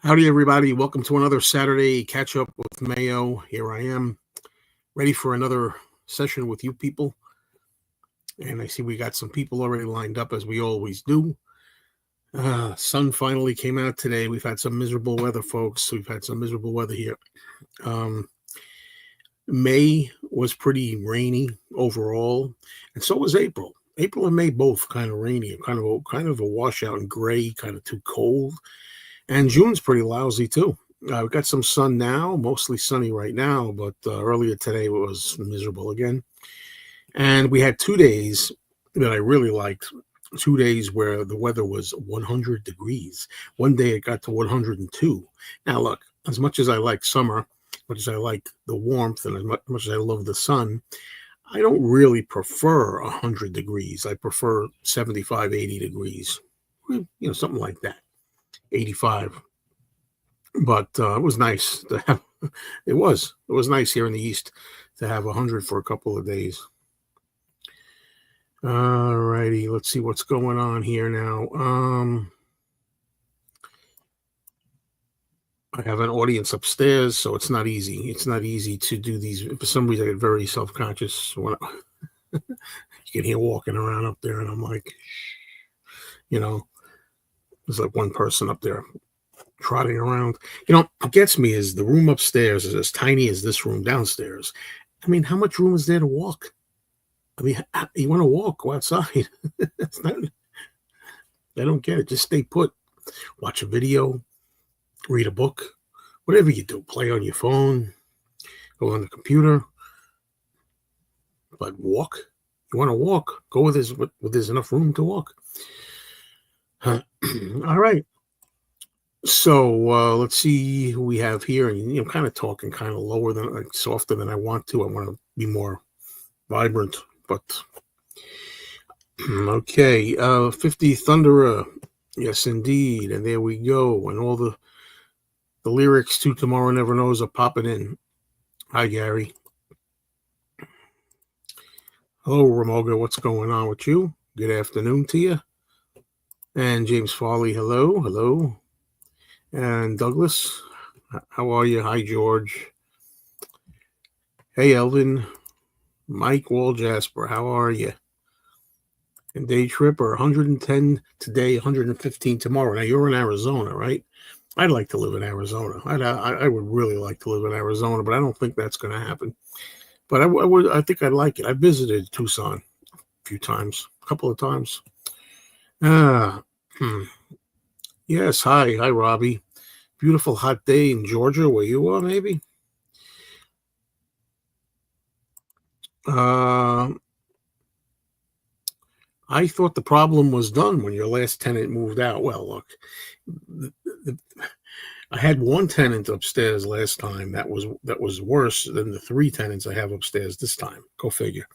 Howdy, everybody. Welcome to another Saturday Catch-Up with Mayo. Here I am, ready for another session with you people. And I see we got some people already lined up, as we always do. Sun finally came out today. We've had some miserable weather, folks. We've had some miserable weather here. May was pretty rainy overall, and so was April. April and May both kind of rainy, kind of a washout and gray, kind of too cold. And June's pretty lousy too. We've got some sun now, mostly sunny right now, but earlier today it was miserable again. And we had 2 days that I really liked. 2 days where the weather was 100 degrees. One day it got to 102. Now, look, as much as I like summer, as much as I like the warmth, and as much as I love the sun, I don't really prefer 100 degrees. I prefer 75, 80 degrees, something like that. 85. But it was nice to have. It was nice here in the East to have 100 for a couple of days. All righty, let's see what's going on here now. I have an audience upstairs, so it's not easy. It's not easy to do these. For some reason, I get very self-conscious when you can hear walking around up there, and I'm like, there's like one person up there trotting around. What gets me is the room upstairs is as tiny as this room downstairs. I mean, how much room is there to walk? I mean, you want to walk, go outside. I don't get it. Just stay put. Watch a video, read a book, whatever you do. Play on your phone, go on the computer. But walk. You want to walk, go where there's enough room to walk. All right. So let's see who we have here. And kind of talking kind of lower than, like, softer than I want to. I want to be more vibrant, but okay. 50 Thunderer, yes indeed. And there we go. And all the lyrics to Tomorrow Never Knows are popping in. Hi, Gary. Hello, Ramoga. What's going on with you? Good afternoon to you. And James Farley, hello. And Douglas, how are you? Hi, George. Hey, Elvin. Mike Wall Jasper, how are you? And Day Tripper, 110 today, 115 tomorrow. Now, you're in Arizona, right? I'd like to live in Arizona. I would really like to live in Arizona, but I don't think that's going to happen. But I think I'd like it. I visited Tucson a few times, a couple of times. Yes, hi, Robbie. Beautiful hot day in Georgia, where you are, maybe. I thought the problem was done when your last tenant moved out. Well, look, I had one tenant upstairs last time that was worse than the 3 tenants I have upstairs this time. Go figure.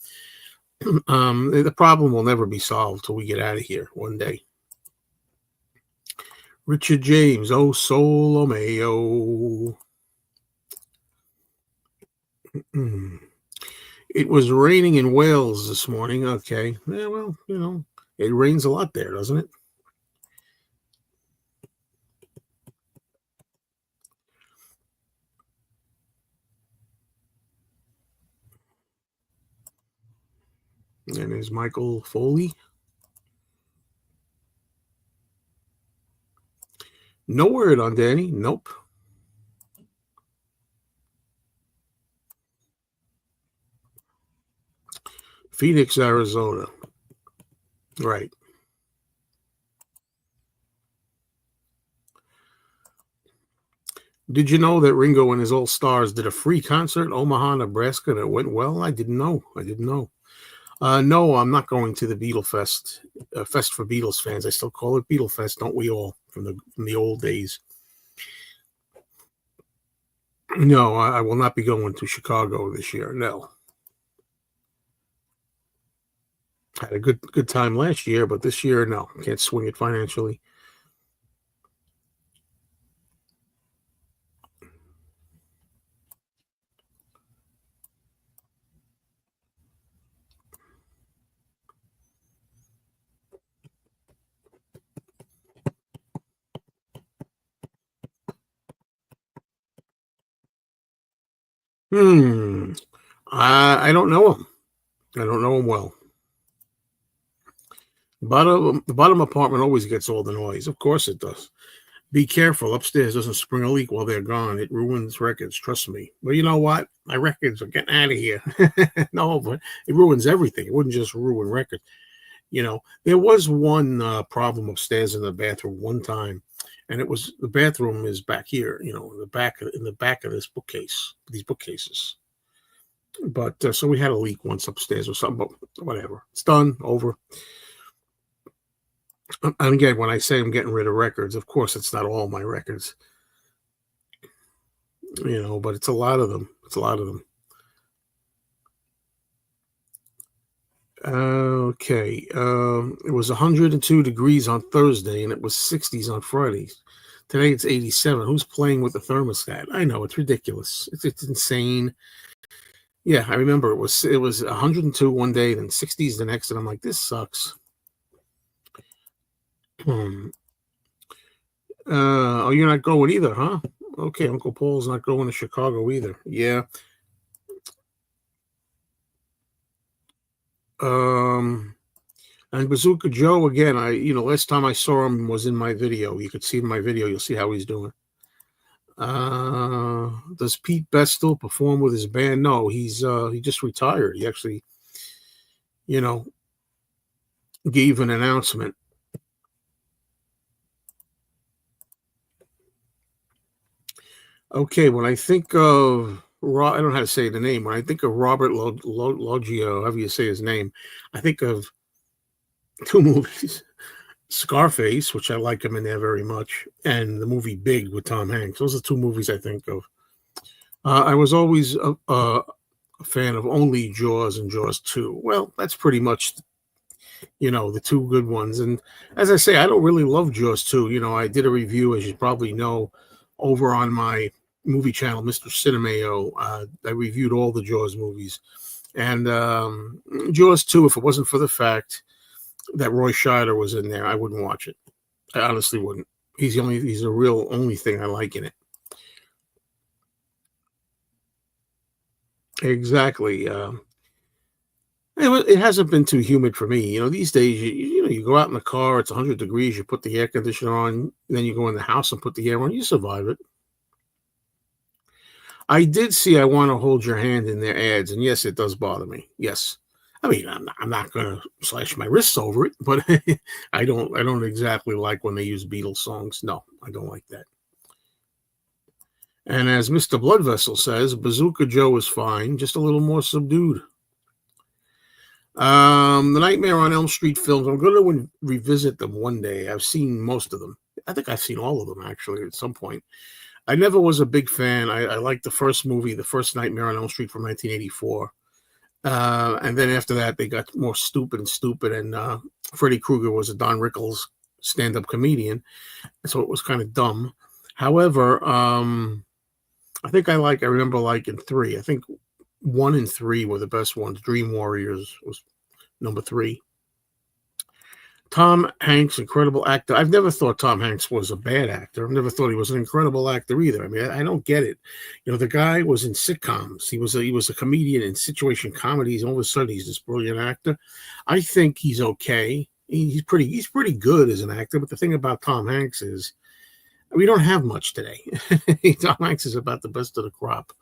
The problem will never be solved till we get out of here one day. Richard James, oh, solo Mayo. It was raining in Wales this morning. Okay. Yeah, well, it rains a lot there, doesn't it? And there's Michael Foley. No word on Danny. Nope. Phoenix, Arizona. Right. Did you know that Ringo and his All Stars did a free concert in Omaha, Nebraska that went well? I didn't know. No, I'm not going to the Beatle Fest. Fest for Beatles fans. I still call it Beatle Fest, don't we all, from the old days? No, I will not be going to Chicago this year. No. Had a good time last year, but this year, no. Can't swing it financially. Hmm. I don't know him. I don't know him well. The bottom apartment always gets all the noise. Of course it does. Be careful. Upstairs doesn't spring a leak while they're gone. It ruins records. Trust me. Well, you know what? My records are getting out of here. No, but it ruins everything. It wouldn't just ruin records. There was one problem upstairs in the bathroom one time, and it was the bathroom is back here. In the back of this bookcase, these bookcases. But so we had a leak once upstairs or something. But whatever, it's done, over. And again, when I say I'm getting rid of records, of course, it's not all my records, but it's a lot of them. It's a lot of them. Okay. It was 102 degrees on Thursday, and it was 60s on Fridays. Today it's 87. Who's playing with the thermostat? I know, it's ridiculous. It's insane. Yeah, I remember it was 102 one day, then 60s the next, and I'm like, this sucks. Hmm. Oh, you're not going either, huh? Okay, Uncle Paul's not going to Chicago either. Yeah. Um, and Bazooka Joe again. Last time I saw him was in my video. You could see in my video. You'll see how he's doing. Does Pete Best still perform with his band? No, he just retired. He actually, you know, gave an announcement. Okay, when I think of I don't know how to say the name. When I think of Robert Loggia, however you say his name, I think of two movies: Scarface, which I like him in there very much, and the movie Big with Tom Hanks. Those are two movies I think of. I was always a fan of only Jaws and Jaws 2. Well, that's pretty much the two good ones. And as I say, I don't really love Jaws 2. I did a review, as you probably know, over on my movie channel, Mr. Cinemayo. I reviewed all the Jaws movies. And Jaws 2, if it wasn't for the fact that Roy Scheider was in there, I wouldn't watch it. I honestly wouldn't. He's the real only thing I like in it. Exactly. It hasn't been too humid for me. These days, you go out in the car, it's 100 degrees, you put the air conditioner on, then you go in the house and put the air on, you survive it. I did see I Want to Hold Your Hand in their ads, and yes, it does bother me. Yes. I mean, I'm not going to slash my wrists over it, but I don't exactly like when they use Beatles songs. No, I don't like that. And as Mr. Blood Vessel says, Bazooka Joe is fine, just a little more subdued. The Nightmare on Elm Street films, I'm going to revisit them one day. I've seen most of them. I think I've seen all of them, actually, at some point. I never was a big fan. I liked the first movie, the first Nightmare on Elm Street from 1984. And then after that, they got more stupid and stupid. And Freddy Krueger was a Don Rickles stand-up comedian. So it was kind of dumb. However, I remember liking 3. I think 1 and 3 were the best ones. Dream Warriors was number 3. Tom Hanks, incredible actor. I've never thought Tom Hanks was a bad actor. I've never thought he was an incredible actor either. I mean, I don't get it. The guy was in sitcoms. He was a comedian in situation comedies. And all of a sudden, he's this brilliant actor. I think he's okay. He's pretty good as an actor. But the thing about Tom Hanks is we don't have much today. Tom Hanks is about the best of the crop.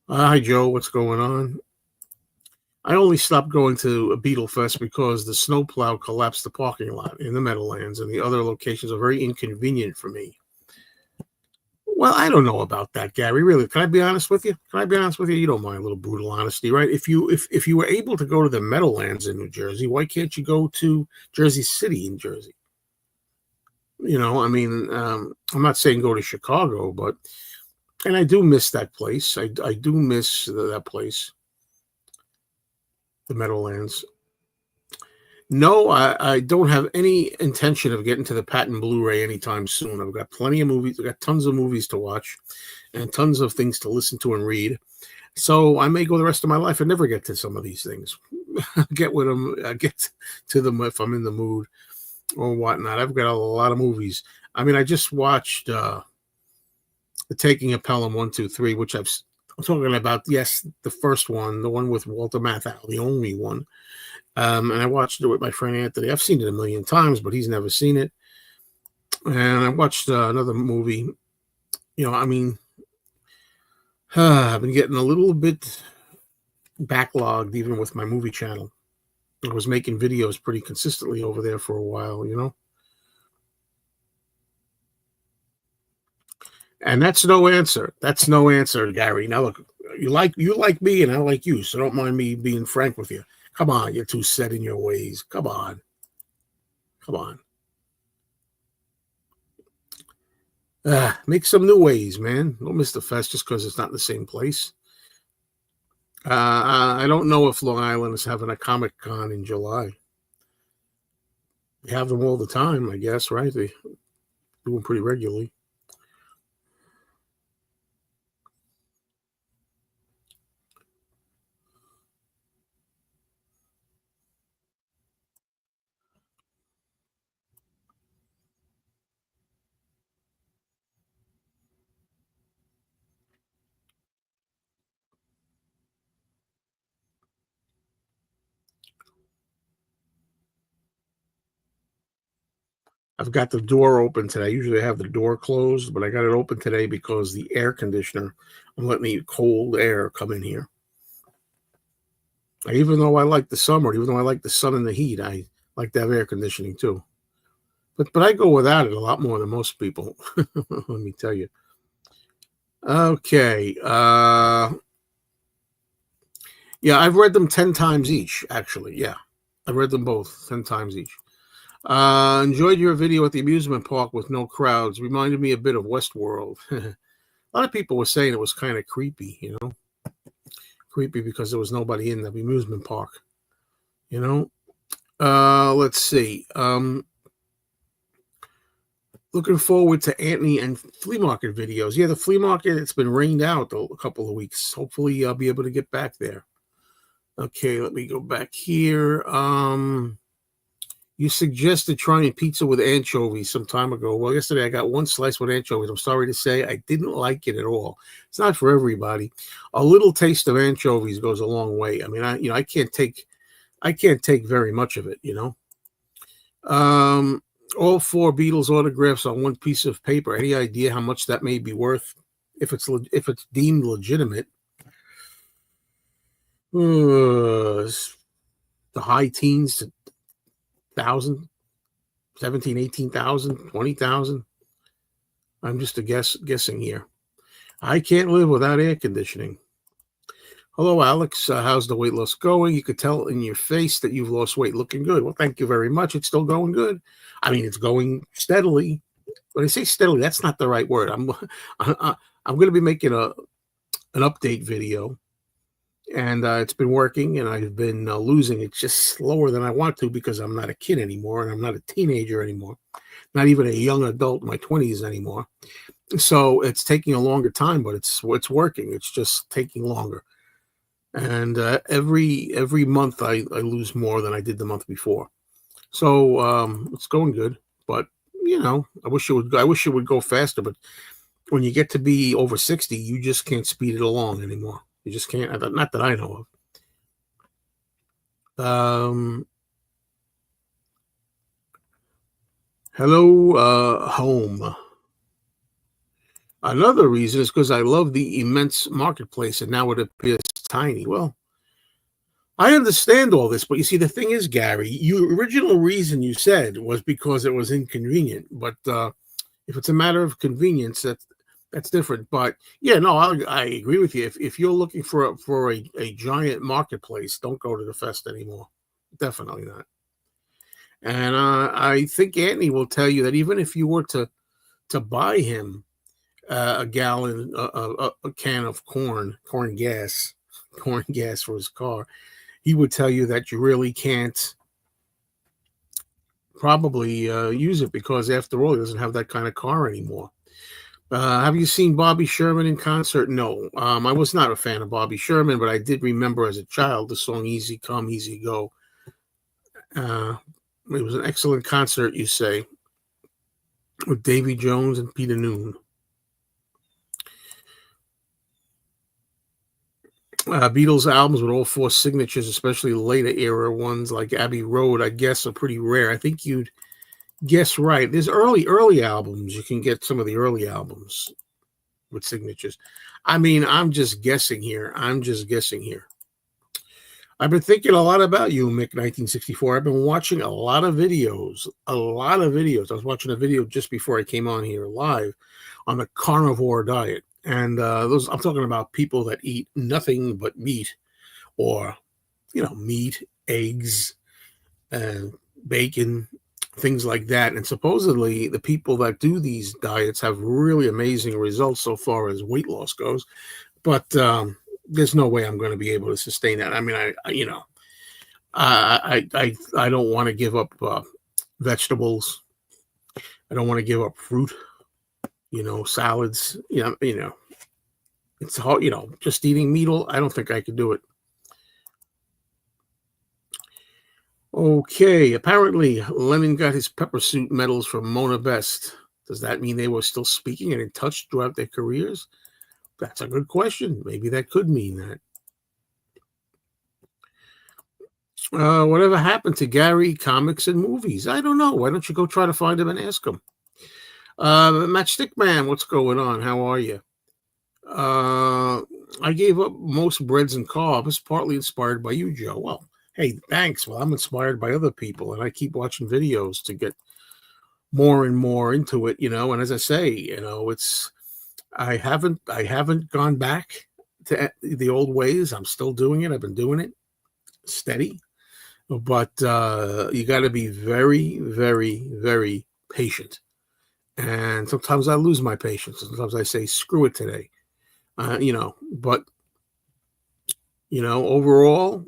Hi, Joe. What's going on? I only stopped going to a Beetle Fest because the snowplow collapsed the parking lot in the Meadowlands, and the other locations are very inconvenient for me. Well, I don't know about that, Gary. Really, can I be honest with you? You don't mind a little brutal honesty, right? If you were able to go to the Meadowlands in New Jersey, why can't you go to Jersey City in Jersey? I mean, I'm not saying go to Chicago, and I do miss that place. I do miss that place. The Meadowlands. No, I don't have any intention of getting to the patent Blu-ray anytime soon. I've got plenty of movies. I've got tons of movies to watch and tons of things to listen to and read. So I may go the rest of my life and never get to some of these things. Get to them if I'm in the mood or whatnot. I've got a lot of movies. I mean, I just watched The Taking of Pelham 1, 2, 3, which I'm talking about. Yes, the first one, the one with Walter Matthau, the only one. And I watched it with my friend Anthony. I've seen it a million times, but he's never seen it. And I watched another movie. I mean, I've been getting a little bit backlogged even with my movie channel. I was making videos pretty consistently over there for a while. And that's no answer. That's no answer, Gary. Now look, you like me and I like you, so don't mind me being frank with you. Come on, you're too set in your ways. Come on. Come on. Make some new ways, man. Don't miss the fest just because it's not in the same place. I don't know if Long Island is having a Comic Con in July. They have them all the time, I guess, right? They do them pretty regularly. I've got the door open today. I usually have the door closed, but I got it open today because the air conditioner won't let me cold air come in here. Even though I like the summer, even though I like the sun and the heat, I like to have air conditioning too. But I go without it a lot more than most people. Let me tell you. Okay. Yeah, I've read them 10 times each, actually. Yeah. I've read them both 10 times each. Enjoyed your video at the amusement park with no crowds. Reminded me a bit of Westworld. A lot of people were saying it was kind of creepy, creepy because there was nobody in the amusement park, Let's see. Looking forward to Anthony and flea market videos. Yeah, the flea market, it's been rained out a couple of weeks. Hopefully I'll be able to get back there. Okay, let me go back here. You suggested trying pizza with anchovies some time ago. Well, yesterday I got one slice with anchovies. I'm sorry to say I didn't like it at all. It's not for everybody. A little taste of anchovies goes a long way. I mean, I can't take very much of it. All 4 Beatles autographs on one piece of paper. Any idea how much that may be worth if it's deemed legitimate? The high teens to 1,000. 17, 18,000, 20,000. I'm just guessing here. I can't live without air conditioning. Hello, Alex. How's the weight loss going? You could tell in your face that you've lost weight. Looking good. Well, thank you very much. It's still going good. I mean, it's going steadily. When I say steadily, that's not the right word. I'm going to be making an update video, and it's been working, and I've been losing it just slower than I want to because I'm not a kid anymore, and I'm not a teenager anymore. Not even a young adult in my 20s anymore. So it's taking a longer time, but it's working. It's just taking longer. And every month I lose more than I did the month before. So it's going good. But I wish it would go faster. But when you get to be over 60, you just can't speed it along anymore. You just can't. Not that I know of. Hello, home. Another reason is because I love the immense marketplace, and now it appears tiny. Well, I understand all this, but you see, the thing is, Gary, your original reason you said was because it was inconvenient. But if it's a matter of convenience, that's different. But yeah, no, I agree with you. If you're looking for a giant marketplace, don't go to the fest anymore. Definitely not. And I think Anthony will tell you that even if you were to buy him a gallon, a can of corn gas for his car, he would tell you that you really can't probably use it because after all, he doesn't have that kind of car anymore. Have you seen Bobby Sherman in concert? No. I was not a fan of Bobby Sherman, but I did remember as a child the song Easy Come, Easy Go. It was an excellent concert, you say, with Davy Jones and Peter Noon. Beatles albums with all four signatures, especially later era ones like Abbey Road, I guess are pretty rare. I think you'd guess right. There's early albums. You can get some of the early albums with signatures. I mean, I'm just guessing here. I've been thinking a lot about you, Mick 1964. I've been watching a lot of videos. A lot of videos. I was watching a video just before I came on here live on the carnivore diet. And those I'm talking about people that eat nothing but meat or, meat, eggs, and bacon, things like that. And supposedly the people that do these diets have really amazing results so far as weight loss goes. But there's no way I'm going to be able to sustain that. I mean, I don't want to give up vegetables. I don't want to give up fruit. Salads. It's hard. Just eating meat. I don't think I could do it. Okay. Apparently, Lennon got his pepper suit medals from Mona Best. Does that mean they were still speaking and in touch throughout their careers? That's a good question. Maybe that could mean that. Whatever happened to Gary comics and movies? I don't know. Why don't you go try to find him and ask him? Matchstick Man, what's going on? How are you? I gave up most breads and carbs, partly inspired by you, Joe. Well, hey, thanks. Well, I'm inspired by other people, and I keep watching videos to get more and more into it. And as I say, it's I haven't gone back to the old ways. I'm still doing it. I've been doing it steady, but you got to be very, very, very patient. And sometimes I lose my patience. Sometimes I say, screw it today. But overall,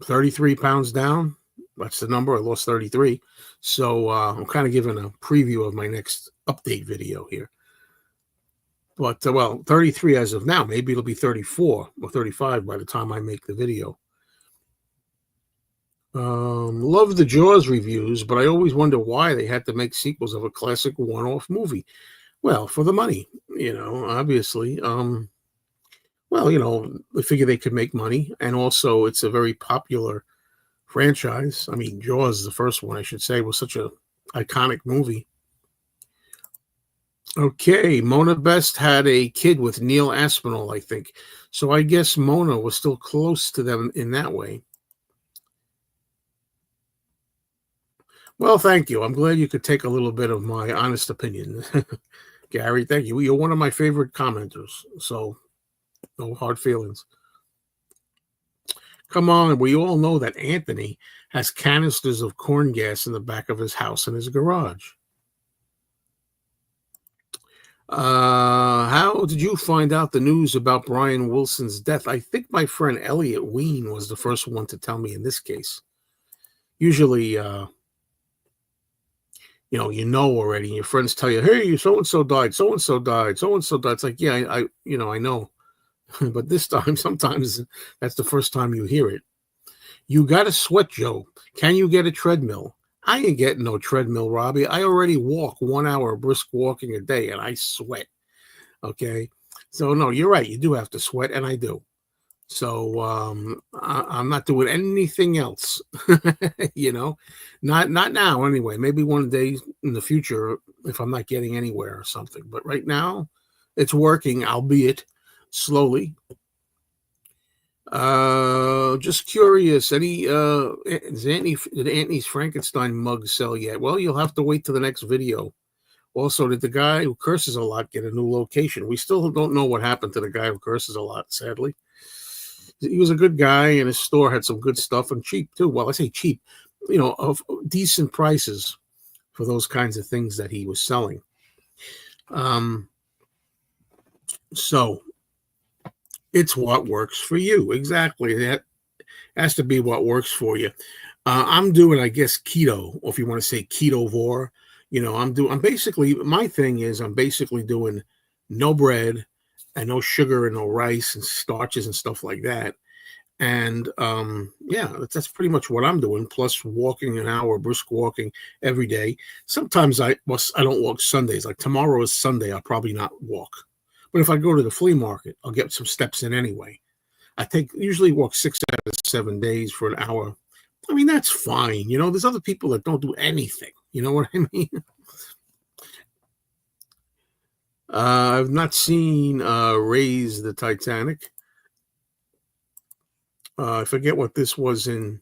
33 pounds down. That's the number. I lost 33. So I'm kind of giving a preview of my next update video here. But, 33 as of now. Maybe it'll be 34 or 35 by the time I make the video. Love the Jaws reviews, but I always wonder why they had to make sequels of a classic one-off movie. Well, for the money, obviously. They figure they could make money, and also it's a very popular franchise. I mean, Jaws, the first one, I should say, was such a iconic movie. Okay, Mona Best had a kid with Neil Aspinall, I think. So I guess Mona was still close to them in that way. Well, thank you. I'm glad you could take a little bit of my honest opinion. Gary, thank you. You're one of my favorite commenters, so no hard feelings. Come on, we all know that Anthony has canisters of corn gas in the back of his house in his garage. How did you find out the news about Brian Wilson's death? I think my friend Elliot Ween was the first one to tell me in this case. Usually, you know already, and your friends tell you, hey, so-and-so died, so-and-so died, so-and-so died. It's like, yeah, I know. But this time, sometimes that's the first time you hear it. You got to sweat, Joe. Can you get a treadmill? I ain't getting no treadmill, Robbie. I already walk 1 hour of brisk walking a day, and I sweat. Okay? So, no, you're right. You do have to sweat, and I do. So I'm not doing anything else, not now anyway. Maybe one day in the future if I'm not getting anywhere or something. But right now it's working, albeit slowly. Just curious, did Anthony's Frankenstein mug sell yet? Well, you'll have to wait till the next video. Also, did the guy who curses a lot get a new location? We still don't know what happened to the guy who curses a lot, sadly. He was a good guy, and his store had some good stuff and cheap too. Well, I say cheap, of decent prices for those kinds of things that he was selling. So it's what works for you. Exactly. That has to be what works for you. I'm doing, I guess, keto, or if you want to say ketovore. My thing is I'm basically doing no bread and no sugar and no rice and starches and stuff like that. And that's pretty much what I'm doing. Plus walking an hour, brisk walking every day. Sometimes I don't walk Sundays. Like tomorrow is Sunday. I'll probably not walk. But if I go to the flea market, I'll get some steps in anyway. usually walk 6 out of 7 days for an hour. I mean, that's fine. There's other people that don't do anything. You know what I mean? I've not seen Raise the Titanic. I forget what this was in.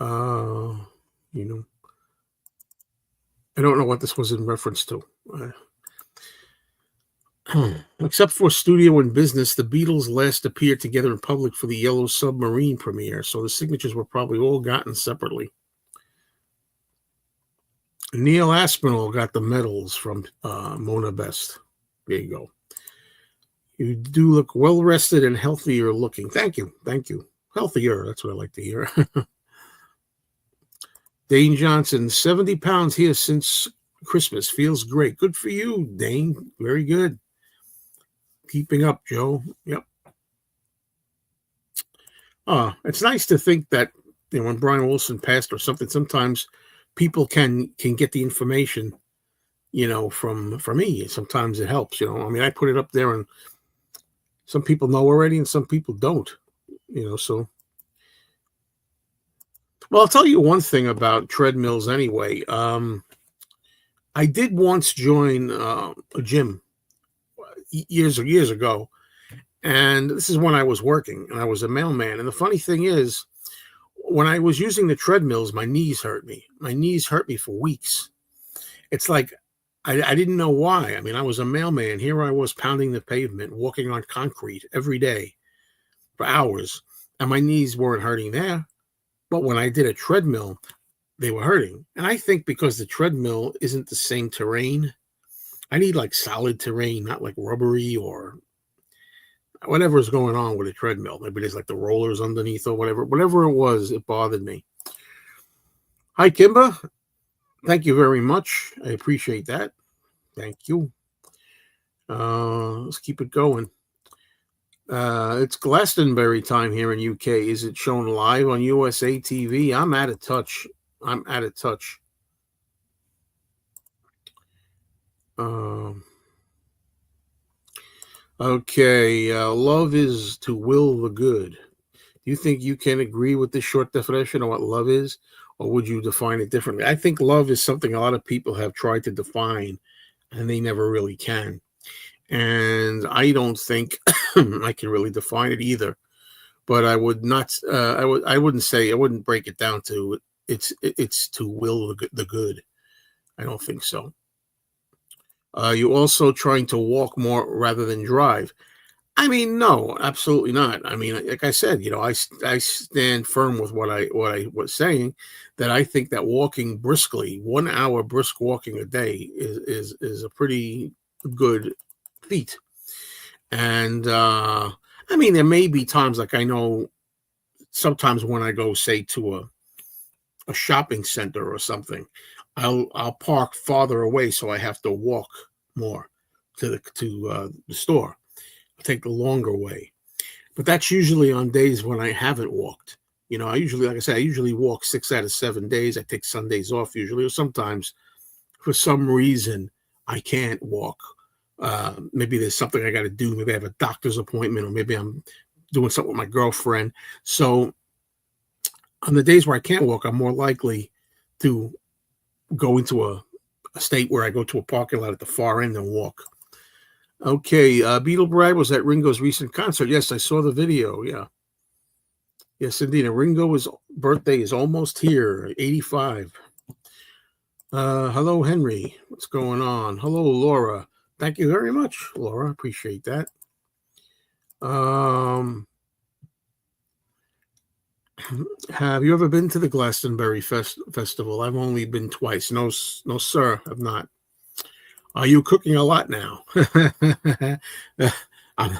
You know, I don't know what this was in reference to. Except for studio and business, the Beatles last appeared together in public for the Yellow Submarine premiere, so the signatures were probably all gotten separately. Neil Aspinall got the medals from Mona Best. There you go. You do look well rested and healthier looking. Thank you. Thank you. Healthier. That's what I like to hear. Dane Johnson, 70 pounds here since Christmas. Feels great. Good for you, Dane. Very good. Keeping up, Joe. Yep. It's nice to think that when Brian Wilson passed or something, sometimes people can get the information, from me. Sometimes it helps, I mean, I put it up there and some people know already and some people don't, so. Well, I'll tell you one thing about treadmills anyway. I did once join a gym years ago, and this is when I was working and I was a mailman. And the funny thing is, when I was using the treadmills, my knees hurt me. My knees hurt me for weeks. It's like I didn't know why. I mean, I was a mailman. Here I was pounding the pavement, walking on concrete every day for hours, and my knees weren't hurting there. But when I did a treadmill, they were hurting. And I think because the treadmill isn't the same terrain, I need like solid terrain, not like rubbery or whatever is going on with a treadmill. Maybe there's like the rollers underneath or whatever. Whatever it was, it bothered me. Hi, Kimba. Thank you very much. I appreciate that. Thank you. Let's keep it going. It's Glastonbury time here in UK. Is it shown live on USA TV? I'm out of touch. Okay. Love is to will the good. Do you think you can agree with this short definition of what love is, or would you define it differently? I think love is something a lot of people have tried to define, and they never really can. And I don't think I can really define it either. But I would not. I wouldn't say. I wouldn't break it down to it's to will the good. I don't think so. You also trying to walk more rather than drive. I mean, no, absolutely not. I mean, like I said, I stand firm with what I was saying, that I think that walking briskly, 1 hour brisk walking a day is a pretty good feat. And I mean, there may be times, like I know sometimes when I go, say, to a shopping center or something, I'll park farther away, so I have to walk more to the store. Take the longer way, but that's usually on days when I haven't walked. I usually, like I said, I usually walk 6 out of 7 days. I take Sundays off usually, or sometimes for some reason I can't walk. Maybe there's something I got to do. Maybe I have a doctor's appointment, or maybe I'm doing something with my girlfriend. So on the days where I can't walk, I'm more likely to go into a state where I go to a parking lot at the far end and walk. Okay, Beetle Brad was at Ringo's recent concert. Yes, I saw the video. Yeah. Yes, indeed. And Ringo's birthday is almost here, 85. Hello, Henry. What's going on? Hello, Laura. Thank you very much, Laura. Appreciate that. Have you ever been to the Glastonbury Festival? I've only been twice. No, sir, I've not. Are you cooking a lot now? I'm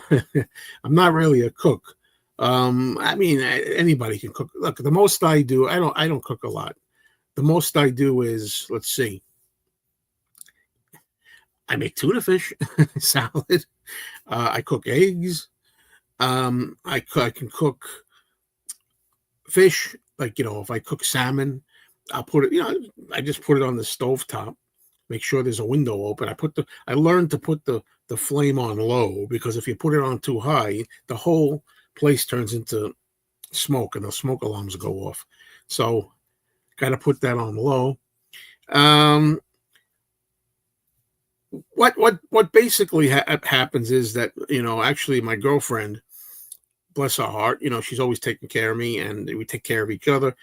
not really a cook. I mean, anybody can cook. Look, the most I do, I don't cook a lot. The most I do is, let's see, I make tuna fish salad. I cook eggs. I can cook fish. Like, if I cook salmon, I'll put it, I just put it on the stovetop. Make sure there's a window open. I learned to put the flame on low, because if you put it on too high, the whole place turns into smoke, and the smoke alarms go off. So got to put that on low. Um, what basically happens is that, actually my girlfriend, bless her heart, she's always taking care of me, and we take care of each other.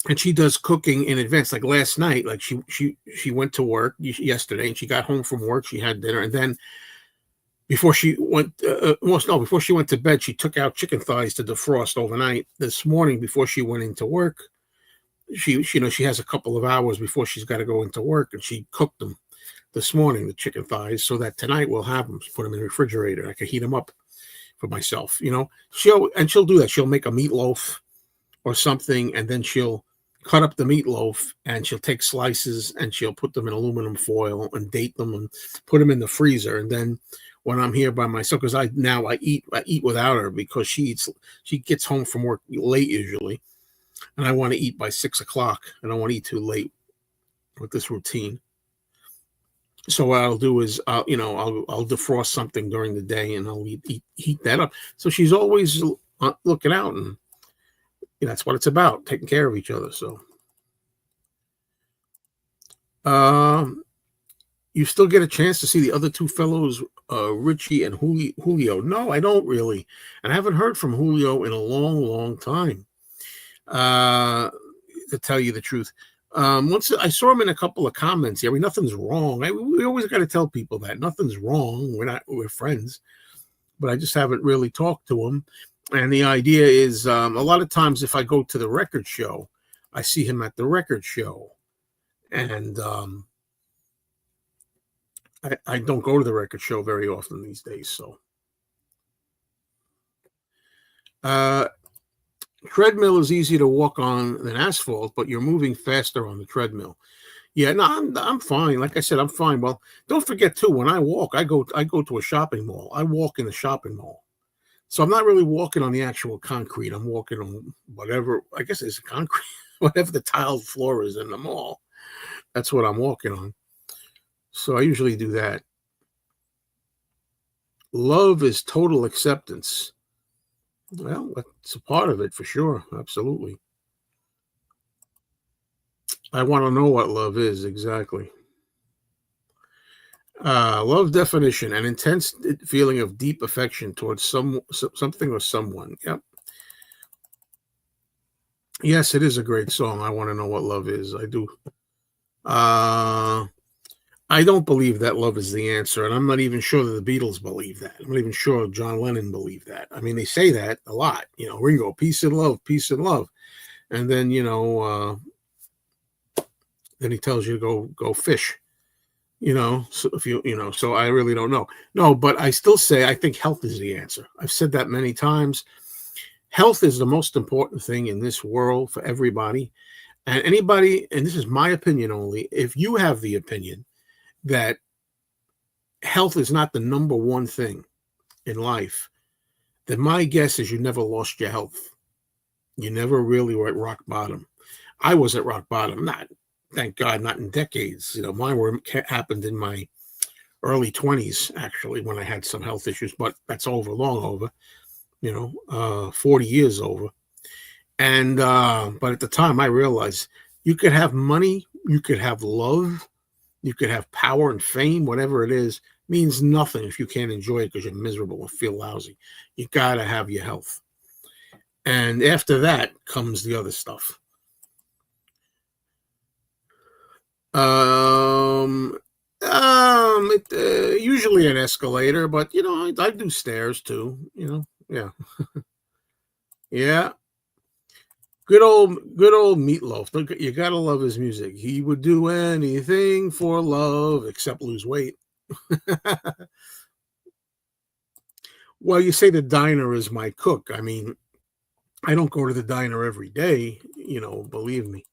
And she does cooking in advance. Like last night, like she went to work yesterday, and she got home from work. She had dinner, and then before she went, before she went to bed, she took out chicken thighs to defrost overnight. This morning, before she went into work, she has a couple of hours before she's got to go into work, and she cooked them this morning, the chicken thighs, so that tonight we'll have them. Put them in the refrigerator. I can heat them up for myself. She'll do that. She'll make a meatloaf or something, and then she'll cut up the meatloaf, and she'll take slices, and she'll put them in aluminum foil and date them and put them in the freezer. And then when I'm here by myself, because I eat without her, because she gets home from work late usually, and I want to eat by 6 o'clock. I don't want to eat too late with this routine. So what I'll do is I'll defrost something during the day, and I'll heat that up. So she's always looking out, and that's what it's about, taking care of each other. So, you still get a chance to see the other two fellows, Richie and Julio? No, I don't really, and I haven't heard from Julio in a long, long time. To tell you the truth, once I saw him in a couple of comments here. Nothing's wrong. We always got to tell people that nothing's wrong. We're friends, but I just haven't really talked to him. And the idea is, a lot of times if I go to the record show, I see him at the record show. And I don't go to the record show very often these days. So treadmill is easier to walk on than asphalt, but you're moving faster on the treadmill. Yeah, no, I'm fine. Like I said, I'm fine. Well, don't forget too, when I walk, I go to a shopping mall. I walk in the shopping mall. So I'm not really walking on the actual concrete. I'm walking on whatever, I guess it's concrete, whatever the tiled floor is in the mall. That's what I'm walking on. So I usually do that. Love is total acceptance. Well, that's a part of it for sure. Absolutely. I want to know what love is exactly. Love definition: an intense feeling of deep affection towards something or someone. Yep. Yes, it is a great song. I want to know what love is. I do. I don't believe that love is the answer, and I'm not even sure that the Beatles believe that. I'm not even sure John Lennon believed that. I mean, they say that a lot. Ringo, peace and love, and then then he tells you to go fish. So if so I really don't know. No, but I still say I think health is the answer. I've said that many times. Health is the most important thing in this world for everybody. And anybody, and this is my opinion only, if you have the opinion that health is not the number one thing in life, then my guess is you never lost your health. You never really were at rock bottom. I was at rock bottom, thank God, not in decades. Mine happened in my early 20s, actually, when I had some health issues, but that's long over, 40 years over. And, but at the time I realized you could have money, you could have love, you could have power and fame, whatever it is, means nothing if you can't enjoy it because you're miserable and feel lousy. You got to have your health. And after that comes the other stuff. Usually an escalator, but I do stairs too. Yeah, yeah. Good old Meatloaf. You gotta love his music. He would do anything for love except lose weight. Well, you say the diner is my cook. I mean, I don't go to the diner every day. Believe me.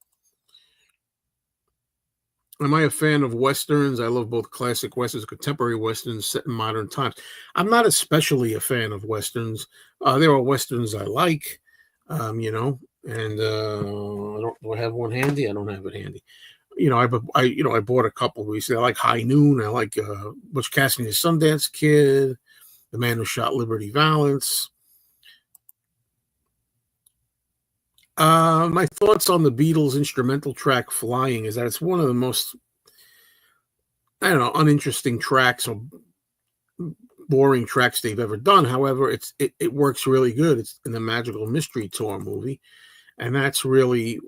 Am I a fan of Westerns? I love both classic Westerns, contemporary Westerns set in modern times. I'm not especially a fan of Westerns. There are Westerns I like, and do I have one handy? I don't have it handy. I bought a couple recently. I like High Noon. I like Butch Cassidy and the Sundance Kid, The Man Who Shot Liberty Valance. My thoughts on the Beatles instrumental track "Flying" is that it's one of the most, I don't know, uninteresting tracks or boring tracks they've ever done. However, it works really good. It's in the Magical Mystery Tour movie, and that's really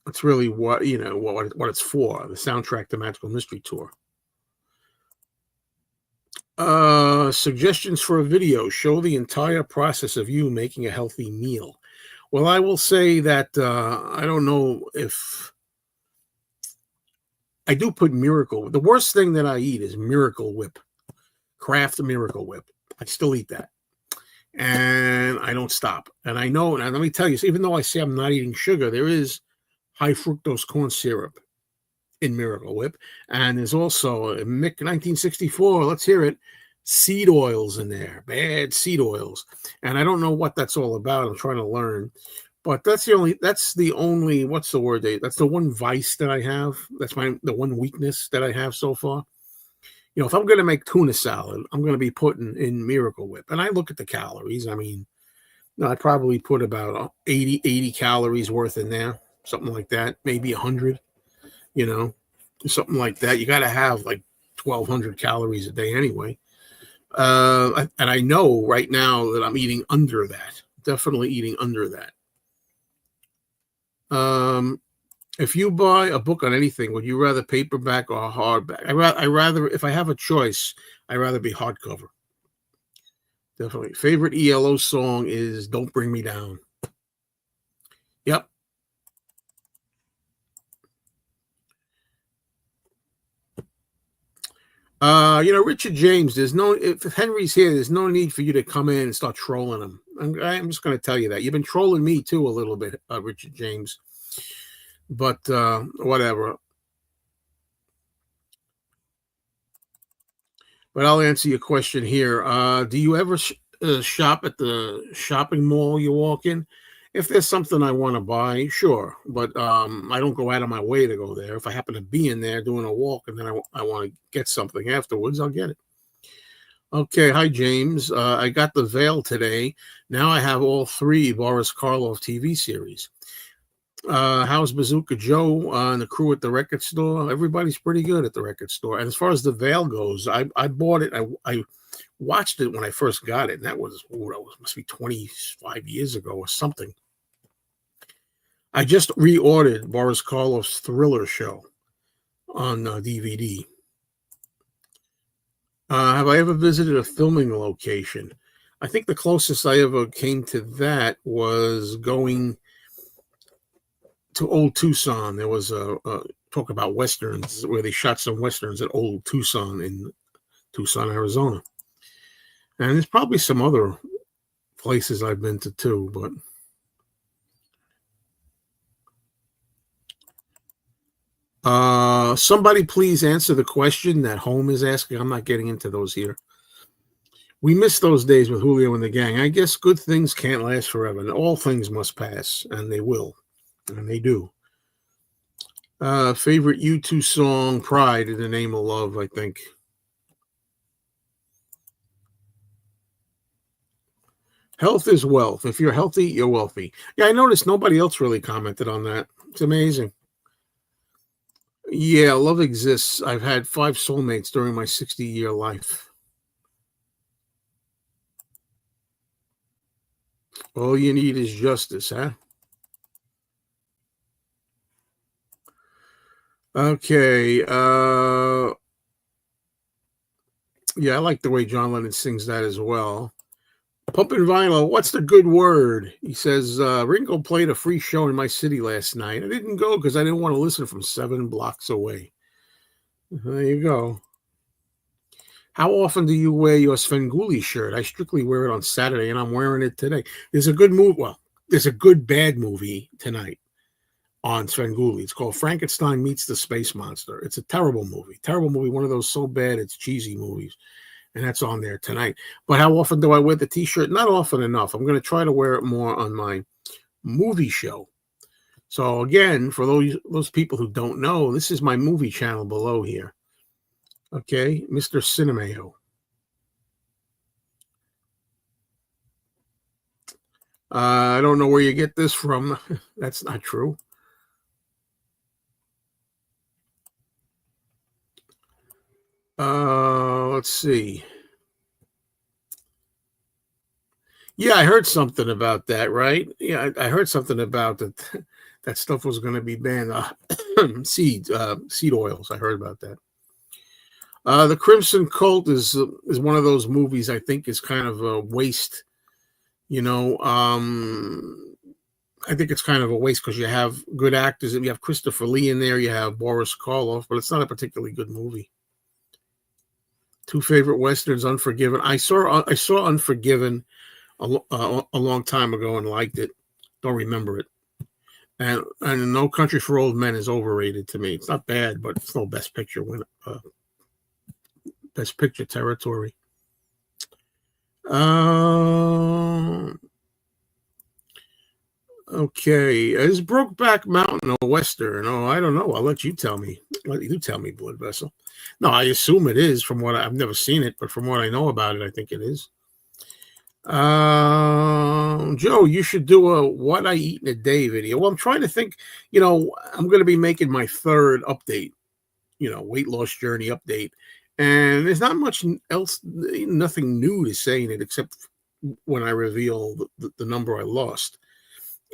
what what it's for. The soundtrack to Magical Mystery Tour. Suggestions for a video. Show the entire process of you making a healthy meal. Well, I will say that I don't know if I do put Miracle. The worst thing that I eat is Miracle Whip, Kraft Miracle Whip. I still eat that, and I don't stop. And I know. And let me tell you, even though I say I'm not eating sugar, there is high fructose corn syrup in Miracle Whip, and there's also a Mick 1964. Let's hear it. Seed oils in there, bad seed oils, and I don't know what that's all about. I'm trying to learn, but that's the only what's the word? That's the one vice that I have. That's the one weakness that I have so far. If I'm going to make tuna salad, I'm going to be putting in Miracle Whip, and I look at the calories. I mean, I probably put about 80 calories worth in there, something like that, maybe 100. Something like that. You got to have like 1,200 calories a day anyway. And I know right now that I'm eating under that. Definitely eating under that. If you buy a book on anything, would you rather paperback or hardback? I rather, if I have a choice, I rather be hardcover. Definitely. Favorite ELO song is "Don't Bring Me Down." Yep. Richard James, if Henry's here, there's no need for you to come in and start trolling him. I'm just going to tell you that. You've been trolling me too a little bit, Richard James. But whatever. But I'll answer your question here. Do you ever shop at the shopping mall you walk in? If there's something I want to buy, sure. But I don't go out of my way to go there. If I happen to be in there doing a walk and then I want to get something afterwards, I'll get it. Okay. Hi, James. I got The Veil today. Now I have all 3 Boris Karloff TV series. How's Bazooka Joe and the crew at the record store? Everybody's pretty good at the record store. And as far as The Veil goes, I bought it. I watched it when I first got it. And that must be 25 years ago or something. I just reordered Boris Karloff's Thriller show on DVD. Have I ever visited a filming location? I think the closest I ever came to that was going to Old Tucson. There was a talk about westerns where they shot some westerns at Old Tucson in Tucson, Arizona. And there's probably some other places I've been to too, but somebody please answer the question that Home is asking. I'm not getting into those here. We miss those days with Julio and the gang. I guess good things can't last forever, and all things must pass, and they will, and they do. Favorite U2 song, Pride in the Name of Love, I think. Health is wealth. If you're healthy, you're wealthy. Yeah, I noticed nobody else really commented on that. It's amazing. Yeah, love exists. I've had 5 soulmates during my 60-year life. All you need is justice, huh? Okay. Yeah, I like the way John Lennon sings that as well. Pumpin' Vinyl, what's the good word? He says, Ringo played a free show in my city last night. I didn't go because I didn't want to listen from 7 blocks away. There you go. How often do you wear your Svengoolie shirt? I strictly wear it on Saturday, and I'm wearing it today. There's a good movie. Well, there's a good bad movie tonight on Svengoolie. It's called Frankenstein Meets the Space Monster. It's a terrible movie. Terrible movie. One of those so bad it's cheesy movies. And that's on there tonight. But how often do I wear the T-shirt? Not often enough. I'm going to try to wear it more on my movie show. So again, for those people who don't know, this is my movie channel below here. Okay, Mr. Cinemayo. I don't know where you get this from. That's not true. Let's see. Yeah, I heard something about that, right? Yeah, I heard something about that. That stuff was going to be banned. Seed oils. I heard about that. The Crimson Cult is one of those movies I think is kind of a waste. You know, I think it's kind of a waste because you have good actors and you have Christopher Lee in there, you have Boris Karloff, but it's not a particularly good movie. Two favorite westerns: Unforgiven. I saw Unforgiven a long time ago and liked it. Don't remember it. And No Country for Old Men is overrated to me. It's not bad, but it's no Best Picture Best Picture territory. Uh, okay, is Brokeback Mountain a western? Oh, I don't know. I'll let you tell me. Let you tell me, Blood Vessel. No, I assume it is. I've never seen it, but from what I know about it, I think it is. Joe, you should do a "What I Eat in a Day" video. Well, I'm trying to think. I'm going to be making my third update. Weight loss journey update, and there's not much else, nothing new to say in it except when I reveal the number I lost.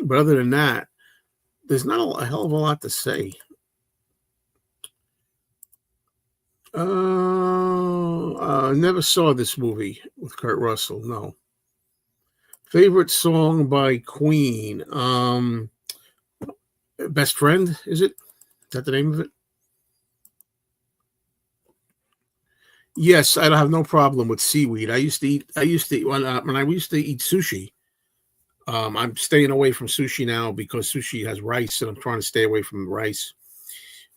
But other than that, there's not a hell of a lot to say. Never saw this movie with Kurt Russell. No. Favorite song by Queen. Best Friend, is it? Is that the name of it? Yes, I don't have no problem with seaweed. I used to eat when I used to eat sushi. I'm staying away from sushi now because sushi has rice, and I'm trying to stay away from rice.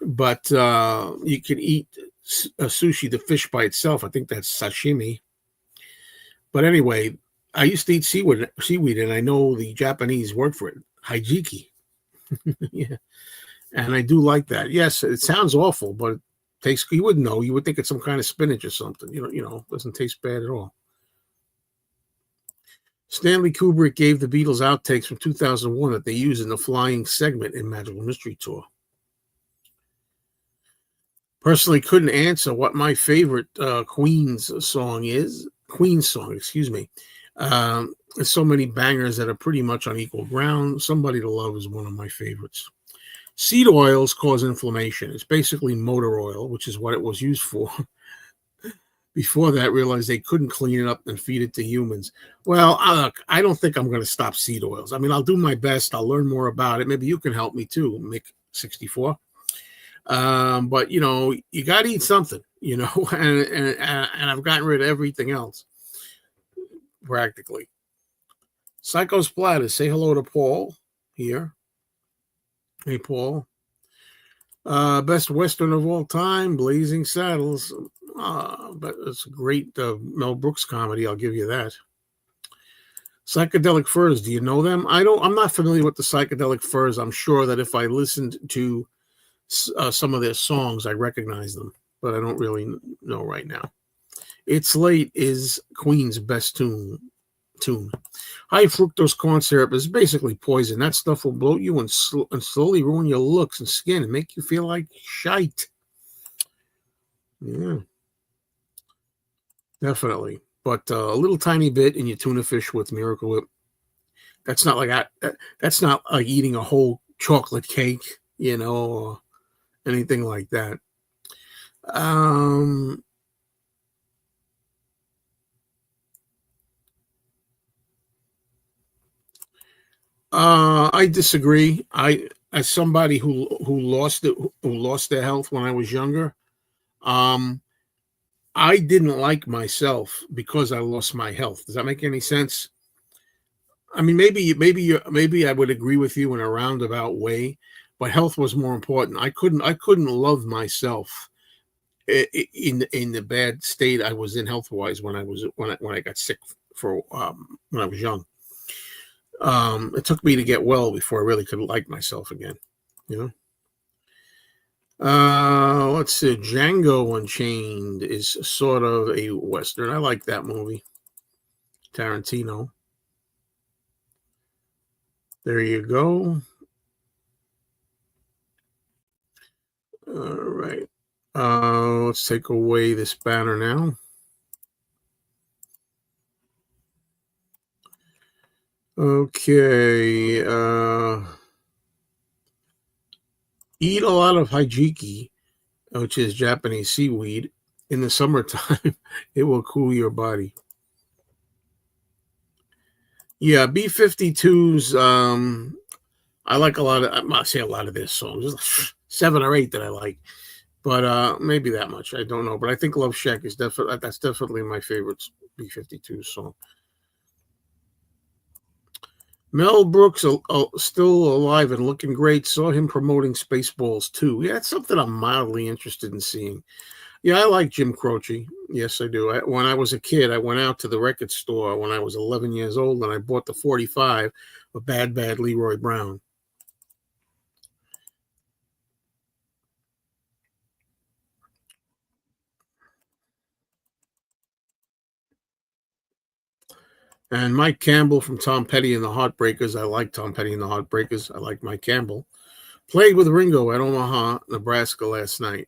But you can eat sushi, the fish by itself. I think that's sashimi. But anyway, I used to eat seaweed, and I know the Japanese word for it, hijiki. Yeah, and I do like that. Yes, it sounds awful, but it tastes. You wouldn't know. You would think it's some kind of spinach or something. It doesn't taste bad at all. Stanley Kubrick gave the Beatles outtakes from 2001 that they use in the flying segment in Magical Mystery Tour. Personally, couldn't answer what my favorite Queen's song is. Queen's song, excuse me. There's so many bangers that are pretty much on equal ground. Somebody to Love is one of my favorites. Seed oils cause inflammation. It's basically motor oil, which is what it was used for. Before that, realized they couldn't clean it up and feed it to humans. Well, look, I don't think I'm going to stop seed oils. I mean, I'll do my best. I'll learn more about it. Maybe you can help me too, Mick64. But you got to eat something, and I've gotten rid of everything else practically. Psycho Splatter, say hello to Paul here. Hey, Paul. Best Western of all time, Blazing Saddles. But it's a great Mel Brooks comedy. I'll give you that. Psychedelic Furs. Do you know them? I'm not familiar with the Psychedelic Furs. I'm sure that if I listened to some of their songs, I recognize them, but I don't really know right now. It's Late is Queen's best tune. High fructose corn syrup is basically poison. That stuff will bloat you and slowly ruin your looks and skin and make you feel like shite. Yeah, definitely. But a little tiny bit in your tuna fish with Miracle Whip. That's not like that's not like eating a whole chocolate cake, or anything like that. I disagree. As somebody who lost their health when I was younger, um, I didn't like myself because I lost my health. Does that make any sense? I mean, maybe I would agree with you in a roundabout way, but health was more important. I couldn't love myself in the bad state I was in health wise when I got sick for when I was young. It took me to get well before I really could like myself again. You know. Let's see. Django Unchained is sort of a Western. I like that movie. Tarantino. There you go. All right. Let's take away this banner now. Okay. Eat a lot of hijiki, which is Japanese seaweed, in the summertime. It will cool your body. Yeah, B-52s. I like a lot of. I must say a lot of their songs. There's 7 or 8 that I like, but maybe that much. I don't know, but I think Love Shack is definitely my favorite B-52 song. Mel Brooks, still alive and looking great. Saw him promoting Spaceballs too. Yeah, it's something I'm mildly interested in seeing. Yeah, I like Jim Croce. Yes, I do. When I was a kid, I went out to the record store when I was 11 years old, and I bought the 45 of Bad Bad Leroy Brown. And Mike Campbell from Tom Petty and the Heartbreakers. I like Tom Petty and the Heartbreakers. I like Mike Campbell. Played with Ringo at Omaha, Nebraska last night.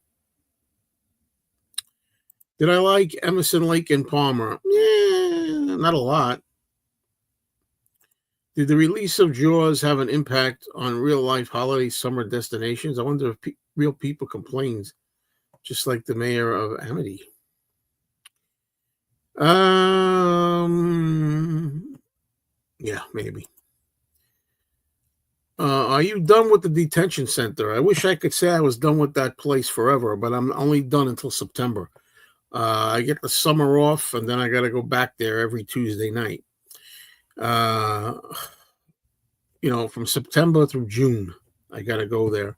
Did I like Emerson, Lake, and Palmer? Yeah, not a lot. Did the release of Jaws have an impact on real life holiday summer destinations? I wonder if real people complained, just like the mayor of Amity. Yeah, maybe. Are you done with the detention center? I wish I could say I was done with that place forever, but I'm only done until September. I get the summer off, and then I got to go back there every Tuesday night. Uh, from September through June, I got to go there.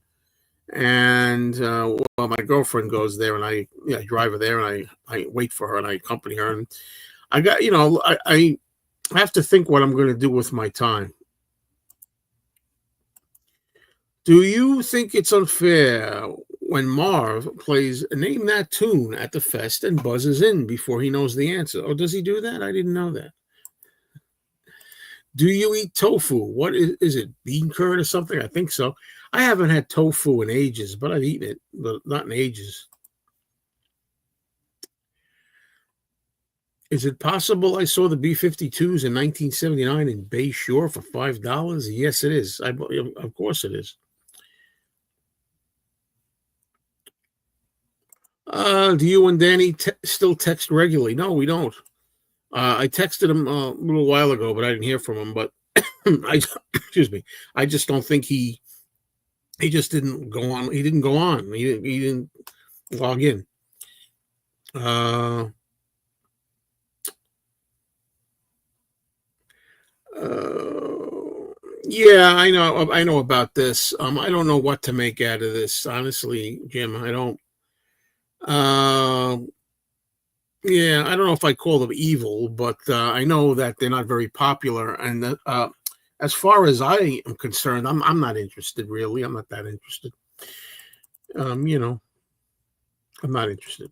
And well, my girlfriend goes there, and I drive her there, and I wait for her, and I accompany her. And I got, I have to think what I'm going to do with my time. Do you think it's unfair when Marv plays Name That Tune at the fest and buzzes in before he knows the answer? Oh, does he do that? I didn't know that. Do you eat tofu? What is it? Bean curd or something? I think so. I haven't had tofu in ages, but I've eaten it, but not in ages. Is it possible I saw the B-52s in 1979 in Bay Shore for $5? Yes, it is. Of course it is. Do you and Danny still text regularly? No, we don't. I texted him a little while ago, but I didn't hear from him. But excuse me, I just don't think he just didn't go on. He didn't go on. He didn't log in. Yeah, I know about this. I don't know what to make out of this, honestly, Jim. I don't. Yeah, I don't know if I call them evil, but I know that they're not very popular. And as far as I am concerned, I'm not interested. Really, I'm not that interested. I'm not interested.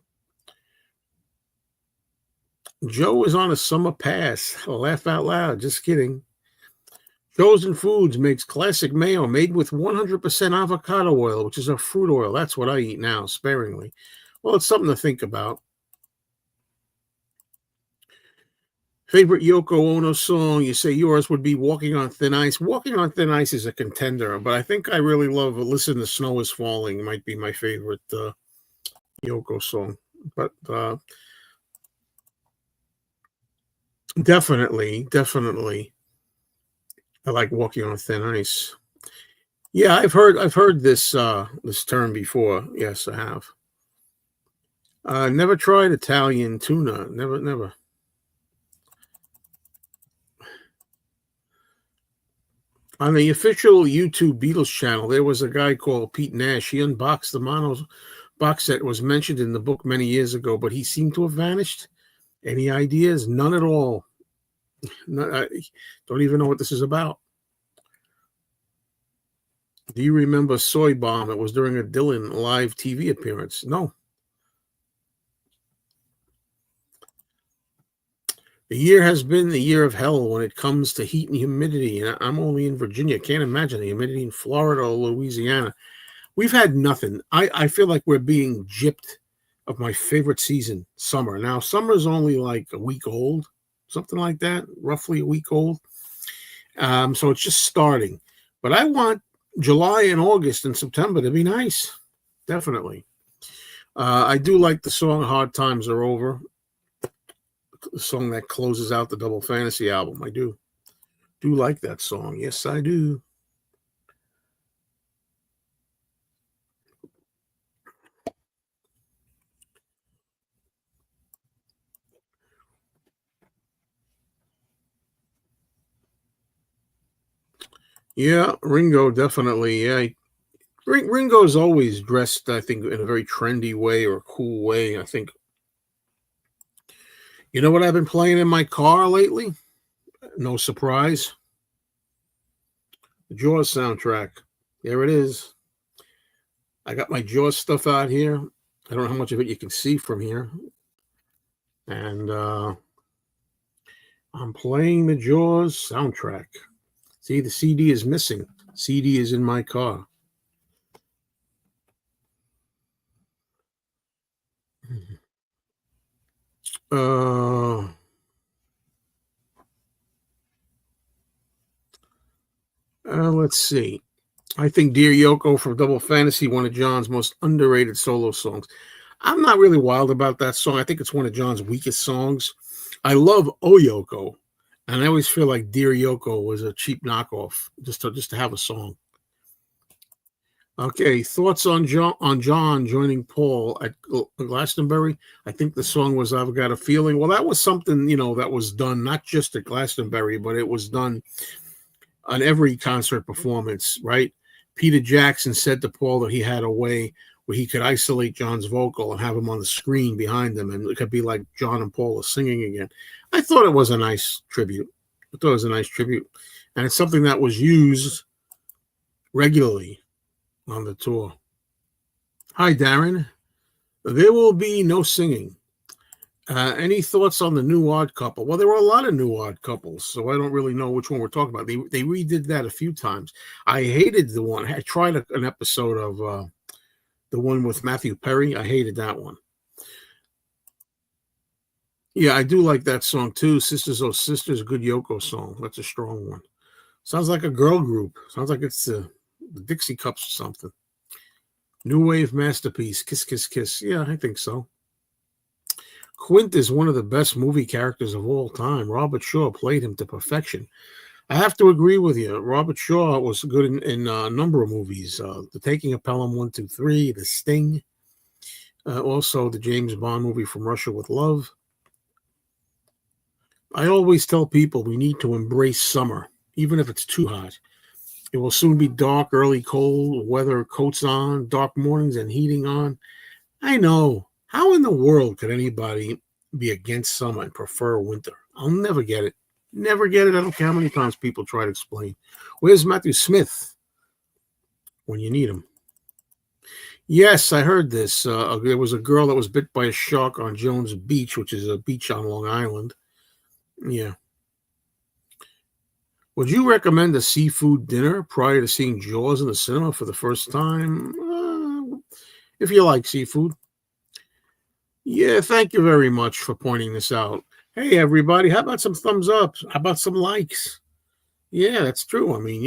Joe is on a summer pass. Laugh out loud. Just kidding. Chosen Foods makes classic mayo made with 100% avocado oil, which is a fruit oil. That's what I eat now, sparingly. Well, it's something to think about. Favorite Yoko Ono song? You say yours would be Walking on Thin Ice. Walking on Thin Ice is a contender, but I think I really love Listen, the Snow is Falling. It might be my favorite Yoko song. But definitely. I like Walking on Thin Ice. Yeah, I've heard this this term before. Yes, I have. Never tried Italian tuna. Never. On the official YouTube Beatles channel, there was a guy called Pete Nash. He unboxed the mono box set was mentioned in the book many years ago, but he seemed to have vanished. Any ideas? None at all. I don't even know what this is about. Do you remember Soy Bomb? It was during a Dylan live TV appearance. No. The year has been the year of hell when it comes to heat and humidity. And I'm only in Virginia. Can't imagine the humidity in Florida or Louisiana. We've had nothing. I feel like we're being gypped of my favorite season, summer. Now, summer's only like a week old, something like that, roughly a week old. So it's just starting. But I want July and August and September to be nice. Definitely. I do like the song Hard Times Are Over, the song that closes out the Double Fantasy album. I do like that song. Yes, I do. Yeah, Ringo, definitely. Yeah, Ringo's always dressed, I think, in a very trendy way or a cool way. I think. You know what I've been playing in my car lately? No surprise. The Jaws soundtrack. There it is. I got my Jaws stuff out here. I don't know how much of it you can see from here. And I'm playing the Jaws soundtrack. See, the CD is missing. CD is in my car. Uh, let's see. I think Dear Yoko from Double Fantasy, one of John's most underrated solo songs. I'm not really wild about that song. I think it's one of John's weakest songs. I love Oh Yoko, and I always feel like Dear Yoko was a cheap knockoff just to have a song. Okay, thoughts on John joining Paul at Glastonbury? I think the song was "I've Got a Feeling." Well, that was something that was done not just at Glastonbury, but it was done on every concert performance, right? Peter Jackson said to Paul that he had a way where he could isolate John's vocal and have him on the screen behind them, and it could be like John and Paul are singing again. I thought it was a nice tribute. And it's something that was used regularly on the tour. Hi, Darren. There will be no singing. Any thoughts on the new Odd Couple? Well, there were a lot of new Odd Couples, so I don't really know which one we're talking about. They redid that a few times. I hated the one. I tried an episode of the one with Matthew Perry. I hated that one. Yeah, I do like that song too. Sisters Oh Sisters, good Yoko song. That's a strong one. Sounds like a girl group. Sounds like it's the Dixie Cups or something. New wave masterpiece. Kiss, kiss, kiss. Yeah, I think so. Quint is one of the best movie characters of all time. Robert Shaw played him to perfection. I have to agree with you. Robert Shaw was good in a number of movies. The Taking of Pelham 1, 2, 3, The Sting. Also, the James Bond movie From Russia with Love. I always tell people we need to embrace summer, even if it's too hot. It will soon be dark, early cold weather, coats on, dark mornings, and heating on. I know. How in the world could anybody be against summer and prefer winter? I'll never get it. Never get it. I don't care how many times people try to explain. Where's Matthew Smith when you need him? Yes, I heard this. There was a girl that was bit by a shark on Jones Beach, which is a beach on Long Island. Yeah. Would you recommend a seafood dinner prior to seeing Jaws in the cinema for the first time? If you like seafood. Yeah, thank you very much for pointing this out. Hey, everybody, how about some thumbs up? How about some likes? Yeah, that's true. I mean,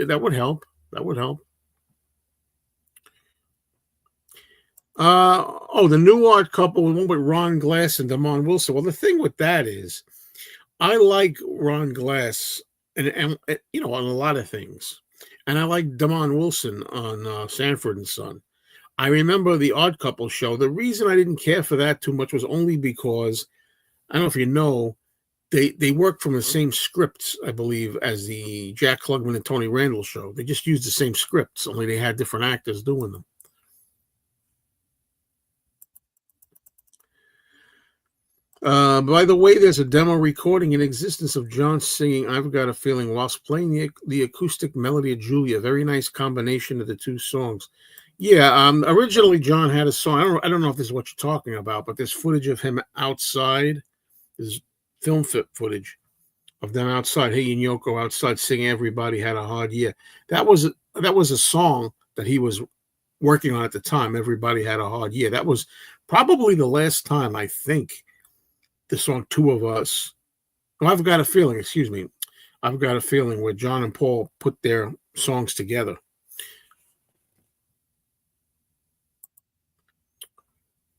that would help. That would help. The new Odd Couple, the one with Ron Glass and Damon Wilson. Well, the thing with that is, I like Ron Glass and on a lot of things, and I like Damon Wilson on Sanford and Son. I remember the Odd Couple show. The reason I didn't care for that too much was only because I don't know if you know, they worked from the same scripts, I believe, as the Jack Klugman and Tony Randall show. They just used the same scripts, only they had different actors doing them. By the way, there's a demo recording in existence of John singing "I've Got a Feeling" whilst playing the acoustic melody of Julia. Very nice combination of the two songs. Yeah, originally John had a song. I don't know if this is what you're talking about, but there's footage of him outside. film footage of them outside. He and Yoko outside singing "Everybody Had a Hard Year." That was a song that he was working on at the time. "Everybody Had a Hard Year." That was probably the last time I think the song Two of Us. Well, I've got a feeling. Excuse me. I've got a feeling where John and Paul put their songs together.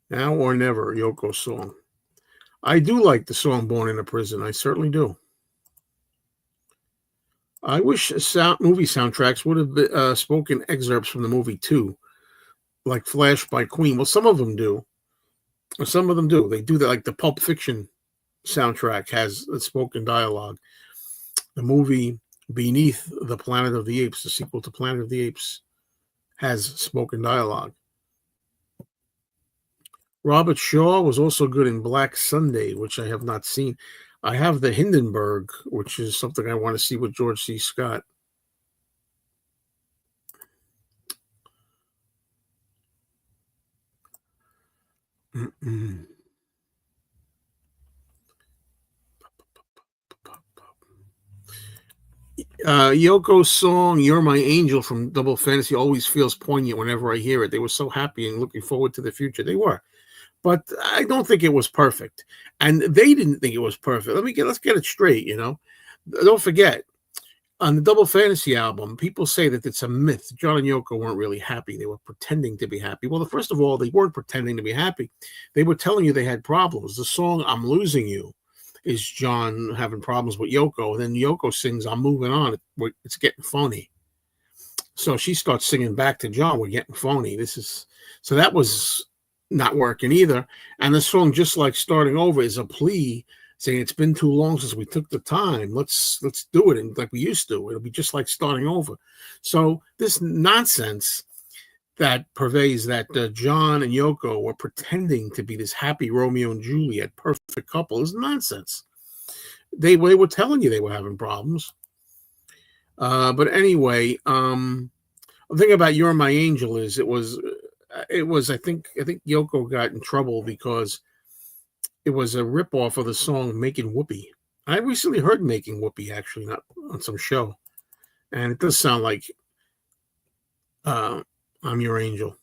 Now or Never, Yoko's song. I do like the song Born in a Prison. I certainly do. I wish movie soundtracks would have spoken excerpts from the movie too, like Flash by Queen. Well, some of them do. Some of them do. They do that, like the Pulp Fiction soundtrack has spoken dialogue. The movie Beneath the Planet of the Apes, the sequel to Planet of the Apes, has spoken dialogue. Robert Shaw was also good in Black Sunday, which I have not seen. I have the Hindenburg, which is something I want to see with George C. Scott. Yoko's song "You're My Angel" from Double Fantasy always feels poignant whenever I hear it. They were so happy and looking forward to the future. They were. But I don't think it was perfect. And they didn't think it was perfect. Let's get it straight, you know. Don't forget, on the Double Fantasy album, people say that it's a myth. John and Yoko weren't really happy. They were pretending to be happy. Well, first of all, they weren't pretending to be happy. They were telling you they had problems. The song "I'm Losing You" is John having problems with Yoko. And then Yoko sings "I'm Moving On." It's getting phony. So she starts singing back to John, "We're getting phony." So that was not working either. And the song "Just Like Starting Over" is a plea saying it's been too long since we took the time. Let's do it and like we used to. It'll be just like starting over. So this nonsense that pervades that John and Yoko were pretending to be this happy Romeo and Juliet perfect couple is nonsense. They were telling you they were having problems. But anyway, the thing about "You're My Angel" is it was I think Yoko got in trouble because it was a ripoff of the song "Making Whoopee." I recently heard "Making Whoopee" actually, not on some show, and it does sound like "I'm Your Angel."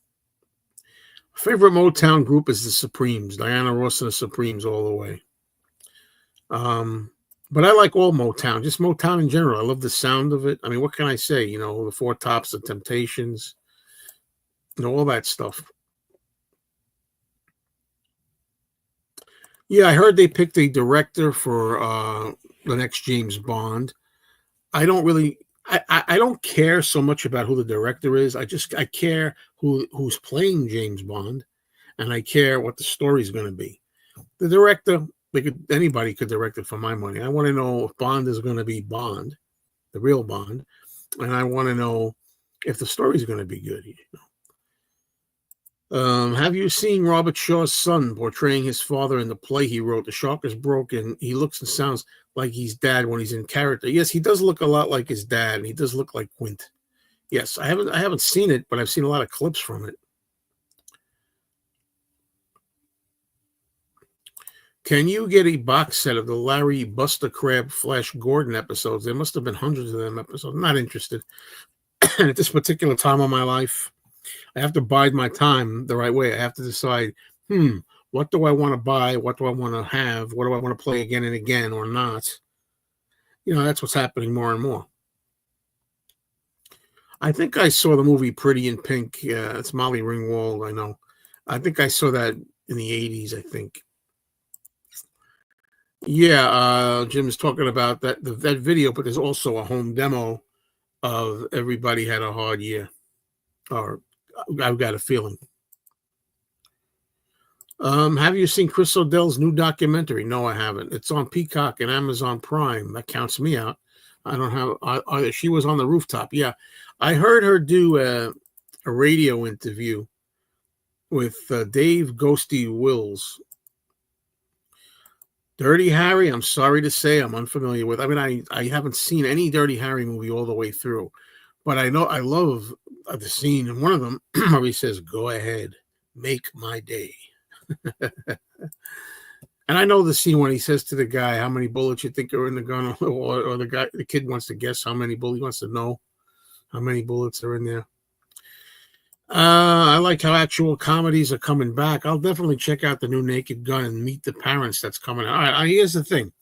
Favorite Motown group is the Supremes, Diana Ross and the Supremes all the way. But I like all Motown, just Motown in general. I love the sound of it. I mean, what can I say? You know, the Four Tops, the Temptations, you know, all that stuff. Yeah, I heard they picked a director for the next James Bond. I don't really, I don't care so much about who the director is. I care who's playing James Bond, and I care what the story's going to be. The director, anybody could direct it for my money. I want to know if Bond is going to be Bond, the real Bond, and I want to know if the story's going to be good. You know? Have you seen Robert Shaw's son portraying his father in the play he wrote? The Shark is Broken. He looks and sounds like he's dad when he's in character. Yes, he does look a lot like his dad, and he does look like Quint. Yes, I haven't seen it, but I've seen a lot of clips from it. Can you get a box set of the Larry Buster Crab Flash Gordon episodes? There must have been hundreds of them episodes. I'm not interested. At this particular time of my life, I have to bide my time the right way. I have to decide, what do I want to buy? What do I want to have? What do I want to play again and again or not? You know, that's what's happening more and more. I think I saw the movie Pretty in Pink. Yeah, it's Molly Ringwald, I know. I think I saw that in the 80s, I think. Yeah, Jim's talking about that video, but there's also a home demo of Everybody Had a Hard Year. Or I've got a feeling. Have you seen Chris O'Dell's new documentary? No, I haven't. It's on Peacock and Amazon Prime. That counts me out. I don't have. She was on the rooftop. Yeah, I heard her do a radio interview with Dave Ghosty Wills. Dirty Harry, I'm sorry to say, I'm unfamiliar with. I mean, I haven't seen any Dirty Harry movie all the way through, but I know I love the scene in one of them where he says, "Go ahead, make my day." And I know the scene when he says to the guy, "How many bullets you think are in the gun?" Or the kid wants to guess how many bullets. He wants to know how many bullets are in there. I like how actual comedies are coming back. I'll definitely check out the new Naked Gun and Meet the Parents that's coming out. All right, here's the thing.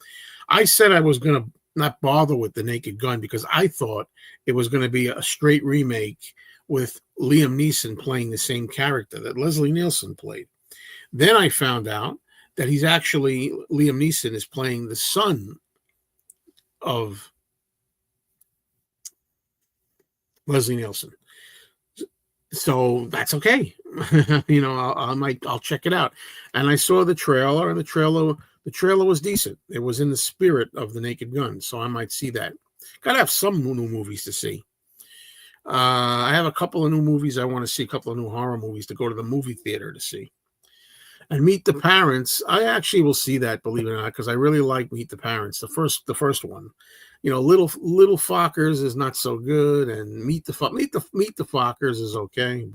I said I was going to not bother with the Naked Gun because I thought it was going to be a straight remake with Liam Neeson playing the same character that Leslie Nielsen played. Then I found out that Liam Neeson is playing the son of Leslie Nielsen. So that's okay. I'll check it out. And I saw the trailer, and the trailer was decent. It was in the spirit of the Naked Gun, so I might see that. Gotta have some new movies to see. I have a couple of new movies I want to see, a couple of new horror movies to go to the movie theater to see. And Meet the Parents, I actually will see that, believe it or not, because I really like Meet the Parents. The first one, Little Fockers is not so good, and Meet the Fockers is okay.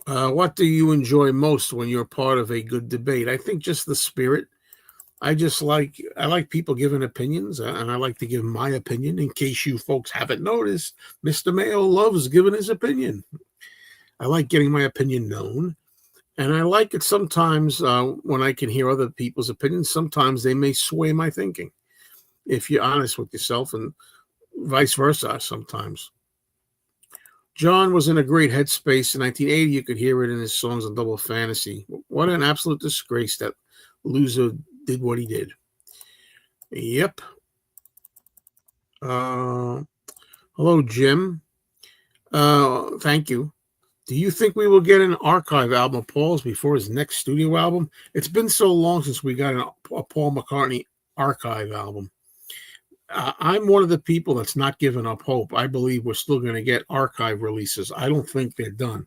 But what do you enjoy most when you're part of a good debate? I think just the spirit. I like people giving opinions, and I like to give my opinion. In case you folks haven't noticed, Mr. Mayo loves giving his opinion. I like getting my opinion known. And I like it sometimes when I can hear other people's opinions. Sometimes they may sway my thinking if you're honest with yourself, and vice versa sometimes. John was in a great headspace in 1980. You could hear it in his songs on Double Fantasy. What an absolute disgrace that loser did what he did. Yep. Hello, Jim. Thank you. Do you think we will get an archive album of Paul's before his next studio album? It's been so long since we got a Paul McCartney archive album. I'm one of the people that's not giving up hope. I believe we're still going to get archive releases. I don't think they're done.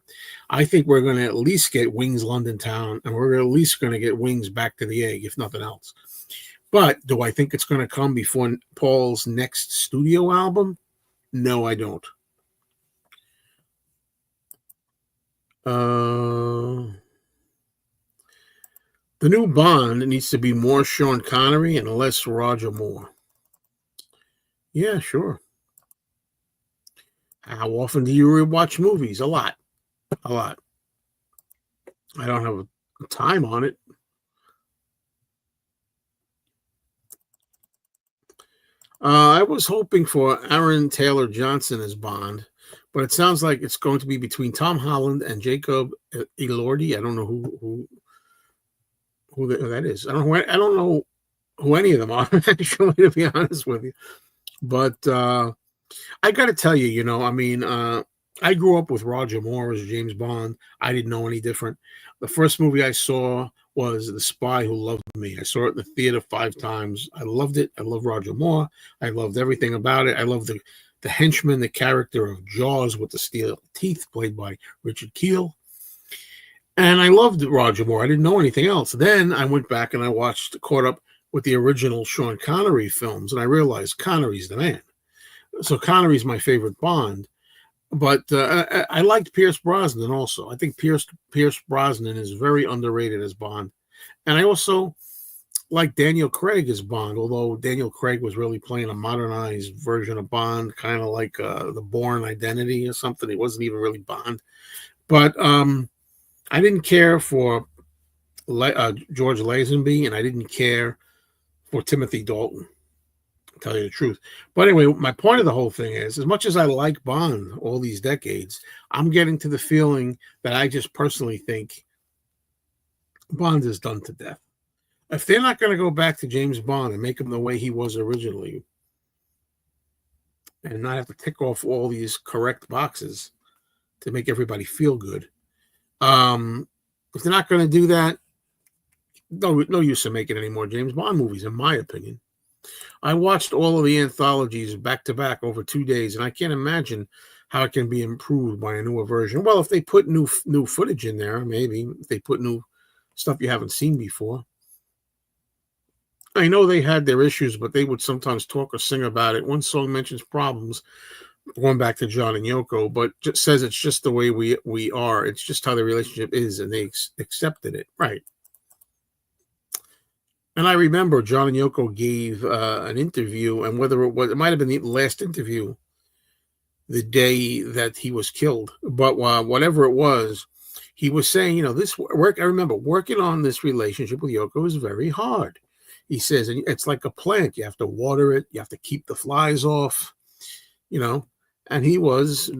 I think we're going to at least get Wings London Town, and we're at least going to get Wings Back to the Egg, if nothing else. But do I think it's going to come before Paul's next studio album? No, I don't. The new Bond needs to be more Sean Connery and less Roger Moore. Yeah, sure. How often do you rewatch movies? A lot. A lot. I don't have a time on it. I was hoping for Aaron Taylor Johnson as Bond, but it sounds like it's going to be between Tom Holland and Jacob Elordi. I don't know who that is. I don't know who any of them are, actually, to be honest with you. But I got to tell you, I grew up with Roger Moore as James Bond. I didn't know any different. The first movie I saw was The Spy Who Loved Me. I saw it in the theater 5 times. I loved it. I love Roger Moore. I loved everything about it. I love the henchman, the character of Jaws with the steel teeth, played by Richard Kiel. And I loved Roger Moore. I didn't know anything else. Then I went back and I caught up with the original Sean Connery films, and I realized Connery's the man. So Connery's my favorite Bond. But I liked Pierce Brosnan also. I think Pierce Brosnan is very underrated as Bond. And I also like Daniel Craig as Bond, although Daniel Craig was really playing a modernized version of Bond, kind of like the Bourne Identity or something. It wasn't even really Bond. But I didn't care for George Lazenby, and I didn't care for Timothy Dalton, to tell you the truth. But anyway, my point of the whole thing is, as much as I like Bond all these decades, I'm getting to the feeling that I just personally think Bond is done to death. If they're not going to go back to James Bond and make him the way he was originally, and not have to tick off all these correct boxes to make everybody feel good, if they're not going to do that, no use in making any more James Bond movies, in my opinion. I watched all of the anthologies back to back over 2 days, and I can't imagine how it can be improved by a newer version. Well, if they put new footage in there, maybe. If they put new stuff you haven't seen before. I know they had their issues, but they would sometimes talk or sing about it. One song mentions problems, going back to John and Yoko, but just says it's just the way we are. It's just how the relationship is, and they accepted it, right? And I remember John and Yoko gave an interview, and whether it might have been the last interview the day that he was killed, but whatever it was, he was saying, this work. I remember working on this relationship with Yoko is very hard. He says, and it's like a plant. You have to water it. You have to keep the flies off. And he was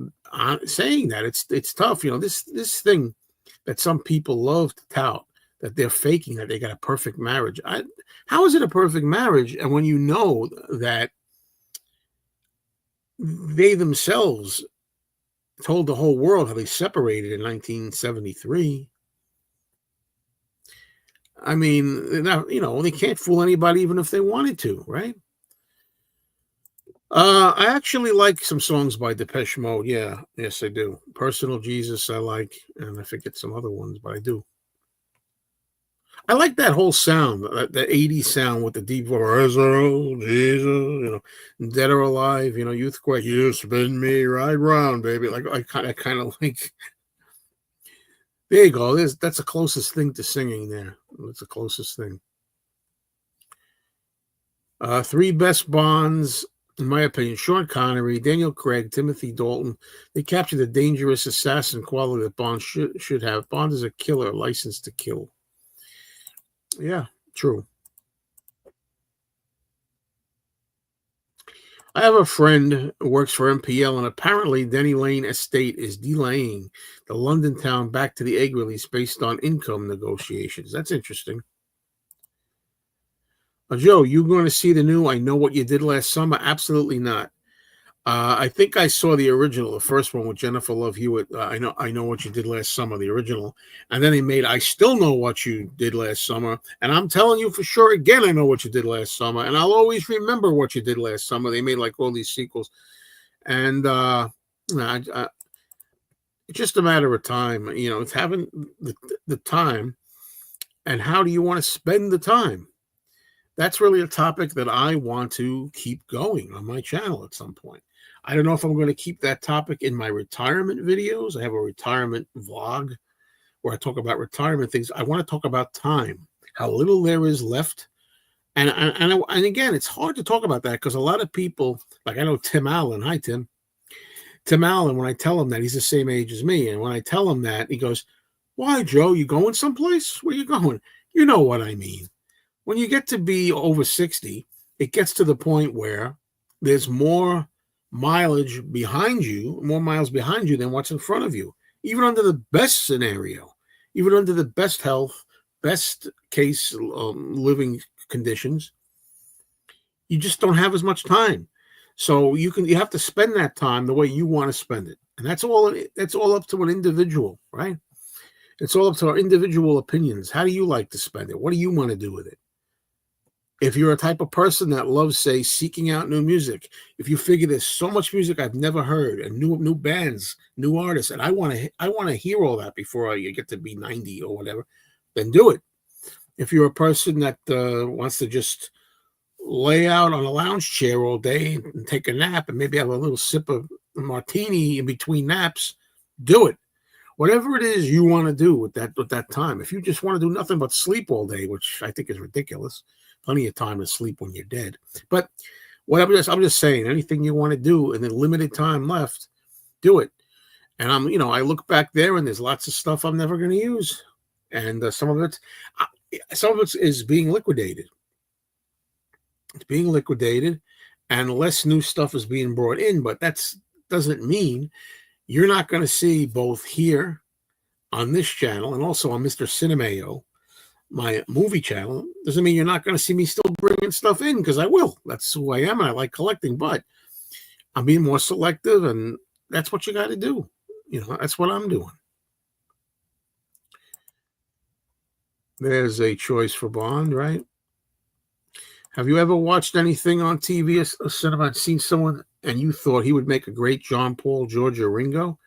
saying that it's tough. This thing that some people love to tout, that they're faking, that they got a perfect marriage. How is it a perfect marriage? And when you know that they themselves told the whole world how they separated in 1973. I mean, they can't fool anybody even if they wanted to, right? I actually like some songs by Depeche Mode. Yeah, yes, I do. Personal Jesus, I like, and I forget some other ones, but I do. I like that whole sound, that 80s sound with the deep voice, Jesus, Dead or Alive, Youthquake, you spin me right round, baby. Like I kind of like. There you go. That's the closest thing to singing there. That's the closest thing. Three best Bonds, in my opinion: Sean Connery, Daniel Craig, Timothy Dalton. They captured the dangerous assassin quality that Bond should have. Bond is a killer, licensed to kill. Yeah, true. I have a friend who works for MPL, and apparently Denny Lane Estate is delaying the London town back to the egg release based on income negotiations. That's interesting. Joe, you going to see the new I Know What You Did Last Summer? Absolutely not. I think I saw the original, the first one with Jennifer Love Hewitt. I know what you did last summer, the original, and then they made I Still Know What You Did Last Summer, and I'm telling you for sure again, I know what you did last summer, and I'll always remember what you did last summer. They made like all these sequels, and it's just a matter of time. It's having the time, and how do you want to spend the time? That's really a topic that I want to keep going on my channel at some point. I don't know if I'm going to keep that topic in my retirement videos. I have a retirement vlog where I talk about retirement things. I want to talk about time, how little there is left. And again, it's hard to talk about that because a lot of people, like I know Tim Allen. Hi, Tim. Tim Allen, when I tell him that, he's the same age as me. And when I tell him that, he goes, "Why, Joe? You going someplace? Where you going?" You know what I mean. When you get to be over 60, it gets to the point where there's more miles behind you than what's in front of you. Even under the best scenario, even under the best health, best case living conditions, you just don't have as much time. So you have to spend that time the way you want to spend it. And that's all up to an individual, right? It's all up to our individual opinions. How do you like to spend it? What do you want to do with it? If you're a type of person that loves, say, seeking out new music, if you figure there's so much music I've never heard, and new bands, new artists, and I want to hear all that before I get to be 90 or whatever, then do it. If you're a person that wants to just lay out on a lounge chair all day and take a nap and maybe have a little sip of martini in between naps, do it. Whatever it is you want to do with that time. If you just want to do nothing but sleep all day, which I think is ridiculous. Plenty of time to sleep when you're dead. But whatever it is, I'm just saying, anything you want to do in the limited time left, do it. And I look back there and there's lots of stuff I'm never going to use. And some of it is being liquidated. It's being liquidated and less new stuff is being brought in. But that doesn't mean you're not going to see both here on this channel and also on Mr. Cinemayo, my movie channel. Doesn't mean you're not going to see me still bringing stuff in, because I will. That's who I am, and I like collecting, but I'm being more selective, and that's what you got to do. That's what I'm doing. There's a choice for Bond, right? Have you ever watched anything on TV or cinema and seen someone and you thought he would make a great John Paul, George, or Ringo?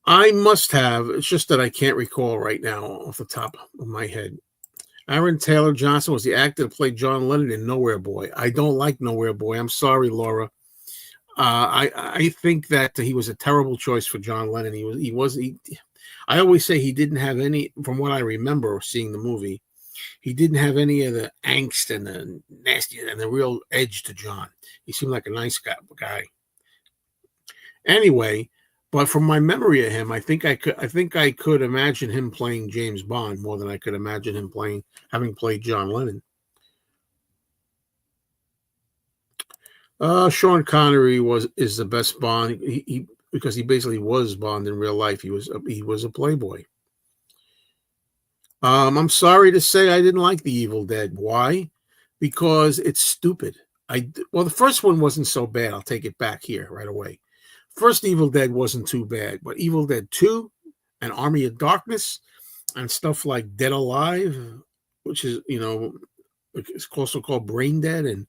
I must have. It's just that I can't recall right now off the top of my head. Aaron Taylor Johnson was the actor that played John Lennon in Nowhere Boy. I don't like Nowhere Boy. I'm sorry, Laura. I think that he was a terrible choice for John Lennon. I always say he didn't have any, from what I remember seeing the movie, he didn't have any of the angst and the nasty and the real edge to John. He seemed like a nice guy. Anyway, but from my memory of him, I think I could imagine him playing James Bond more than I could imagine him having played John Lennon. Sean Connery is the best Bond. Because he basically was Bond in real life. He was a playboy. I'm sorry to say I didn't like The Evil Dead. Why? Because it's stupid. Well, the first one wasn't so bad. I'll take it back here right away. First Evil Dead wasn't too bad, but Evil Dead 2 and Army of Darkness and stuff like Dead Alive, which is, it's also called Brain Dead, and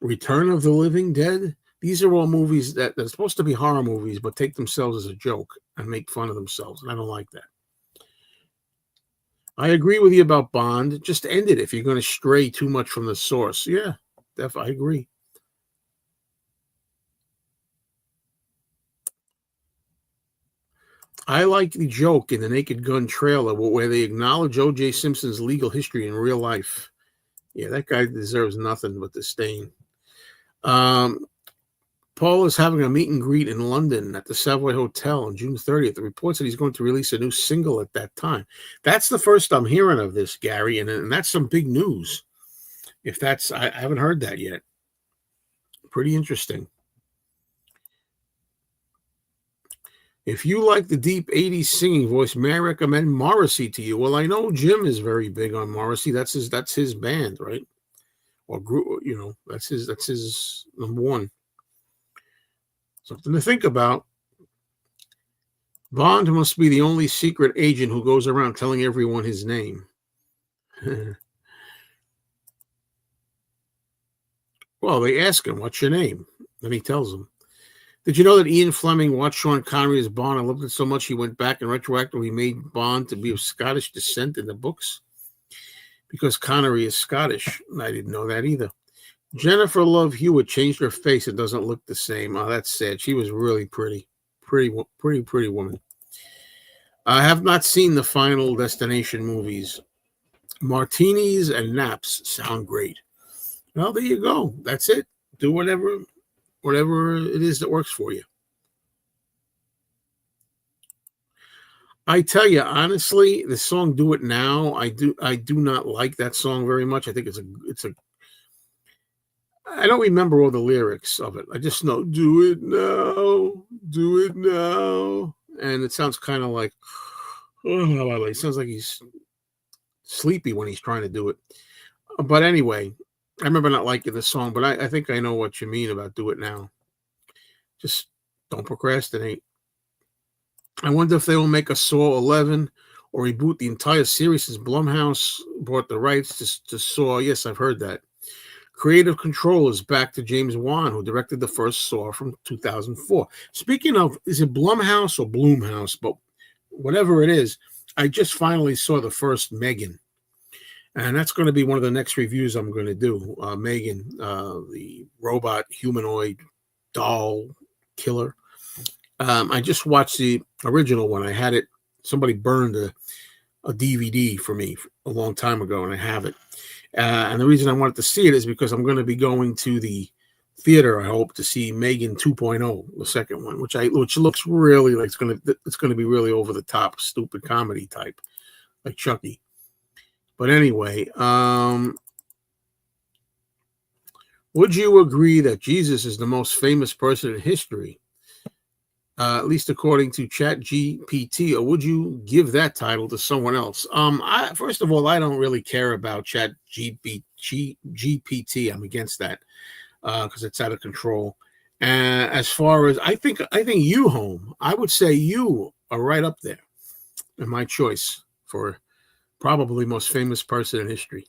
Return of the Living Dead. These are all movies that are supposed to be horror movies, but take themselves as a joke and make fun of themselves. And I don't like that. I agree with you about Bond. Just end it if you're going to stray too much from the source. Yeah, I agree. I like the joke in the Naked Gun trailer where they acknowledge O.J. Simpson's legal history in real life. Yeah, that guy deserves nothing but disdain. Paul is having a meet and greet in London at the Savoy Hotel on June 30th. The reports that he's going to release a new single at that time. That's the first I'm hearing of this, Gary, and that's some big news. I haven't heard that yet. Pretty interesting. If you like the deep 80s singing voice, may I recommend Morrissey to you? Well, I know Jim is very big on Morrissey. That's his band, right? Or group, that's his number one. Something to think about. Bond must be the only secret agent who goes around telling everyone his name. Well, they ask him, "What's your name?" Then he tells them. Did you know that Ian Fleming watched Sean Connery as Bond and loved it so much he went back and retroactively made Bond to be of Scottish descent in the books? Because Connery is Scottish. I didn't know that either. Jennifer Love Hewitt changed her face. It doesn't look the same. Oh, that's sad. She was really pretty. Pretty woman. I have not seen the Final Destination movies. Martinis and naps sound great. Well, there you go. That's it. Do whatever it is that works for you. I tell you honestly, the song "Do It Now," I do not like that song very much. I think it's a I don't remember all the lyrics of it. I just know "Do it now, do it now," and it sounds kind of like it sounds like he's sleepy when he's trying to do it. But anyway, I remember not liking the song, but I think I know what you mean about "Do It Now." Just don't procrastinate. I wonder if they will make a Saw 11 or reboot the entire series since Blumhouse bought the rights to Saw. Yes, I've heard that. Creative control is back to James Wan, who directed the first Saw from 2004. Speaking of, is it Blumhouse or Bloomhouse? But whatever it is, I just finally saw the first Megan. And that's going to be one of the next reviews I'm going to do. Megan, the robot humanoid doll killer. I just watched the original one. I had it. Somebody burned a DVD for me a long time ago, and I have it. And the reason I wanted to see it is because I'm going to be going to the theater, I hope, to see Megan 2.0, the second one, which looks really like it's going to be really over the top, stupid comedy type, like Chucky. But anyway, would you agree that Jesus is the most famous person in history? At least according to ChatGPT, or would you give that title to someone else? First of all, I don't really care about ChatGPT. I'm against that because it's out of control. And as far as I think you, Home, I would say you are right up there in my choice for probably most famous person in history.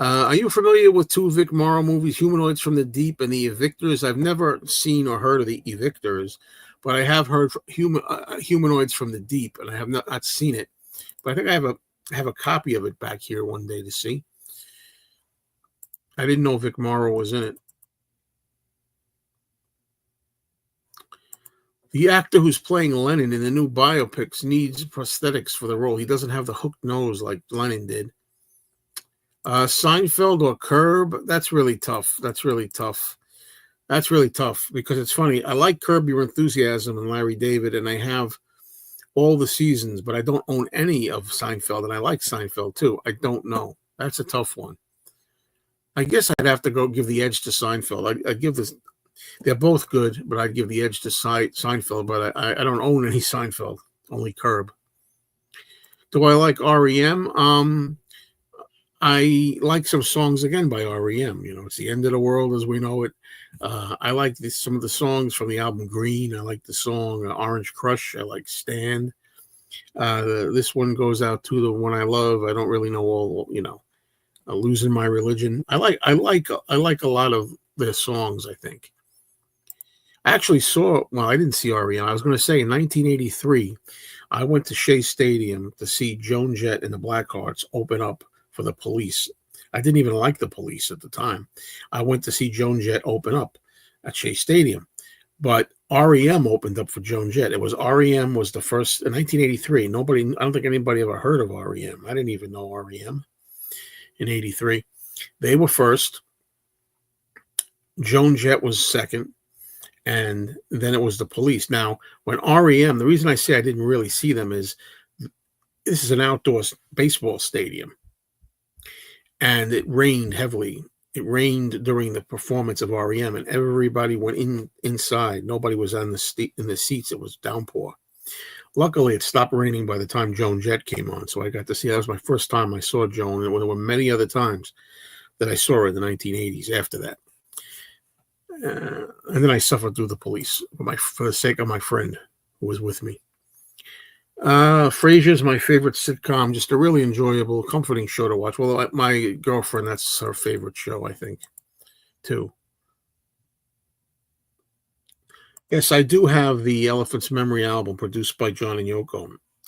Are you familiar with two Vic Morrow movies, Humanoids from the Deep and The Evictors? I've never seen or heard of The Evictors, but I have heard Humanoids from the Deep, and I have not seen it. But I think I have a copy of it back here one day to see. I didn't know Vic Morrow was in it. The actor who's playing Lennon in the new biopics needs prosthetics for the role. He doesn't have the hooked nose like Lennon did. Seinfeld or Curb? That's really tough. That's really tough. That's really tough because it's funny. I like Curb Your Enthusiasm and Larry David, and I have all the seasons, but I don't own any of Seinfeld, and I like Seinfeld too. I don't know. That's a tough one. I guess I'd have to go give the edge to Seinfeld. I'd give this. They're both good, but I'd give the edge to Seinfeld. But I don't own any Seinfeld. Only Curb. Do I like REM? I like some songs again by REM. You know, it's the end of the world as we know it. I like some of the songs from the album Green. I like the song Orange Crush. I like Stand. This one goes out to the one I love. I don't really know all. You know, Losing My Religion. I like a lot of their songs. I think. I actually saw. Well, I didn't see REM. I was going to say in 1983, I went to Shea Stadium to see Joan Jett and the Blackhearts open up for the Police. I didn't even like the Police at the time. I went to see Joan Jett open up at Shea Stadium, but REM opened up for Joan Jett. It was REM was the first in 1983. Nobody, I don't think anybody ever heard of REM. I didn't even know REM in '83. They were first. Joan Jett was second, and then it was the Police. Now, when REM, the reason I say I didn't really see them is this is an outdoor baseball stadium, and it rained heavily. It rained during the performance of REM, and everybody went inside. Nobody was in the seats. It was downpour. Luckily, it stopped raining by the time Joan Jett came on, so I got to see. That was my first time I saw Joan, and there were many other times that I saw her in the 1980s after that. And then I suffered through the Police for the sake of my friend who was with me. Frasier's my favorite sitcom. Just a really enjoyable, comforting show to watch. Well, my girlfriend, that's her favorite show, I think, too. Yes, I do have the Elephant's Memory album produced by John and Yoko.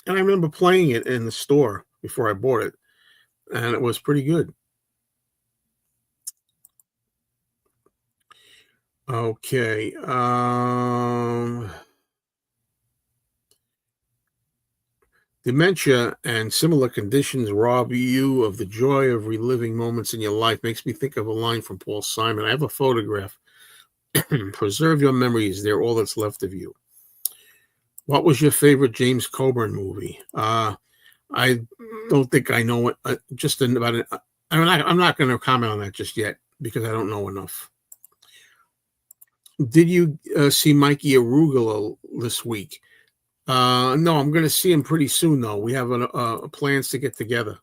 And I remember playing it in the store before I bought it. And it was pretty good. Okay. Dementia and similar conditions rob you of the joy of reliving moments in your life. Makes me think of a line from Paul Simon. I have a photograph. Preserve your memories. They're all that's left of you. What was your favorite James Coburn movie? I don't think I know it. Just about it. I'm not going to comment on that just yet because I don't know enough. Did you see Mikey Arugula this week? No, I'm going to see him pretty soon, though. We have plans to get together.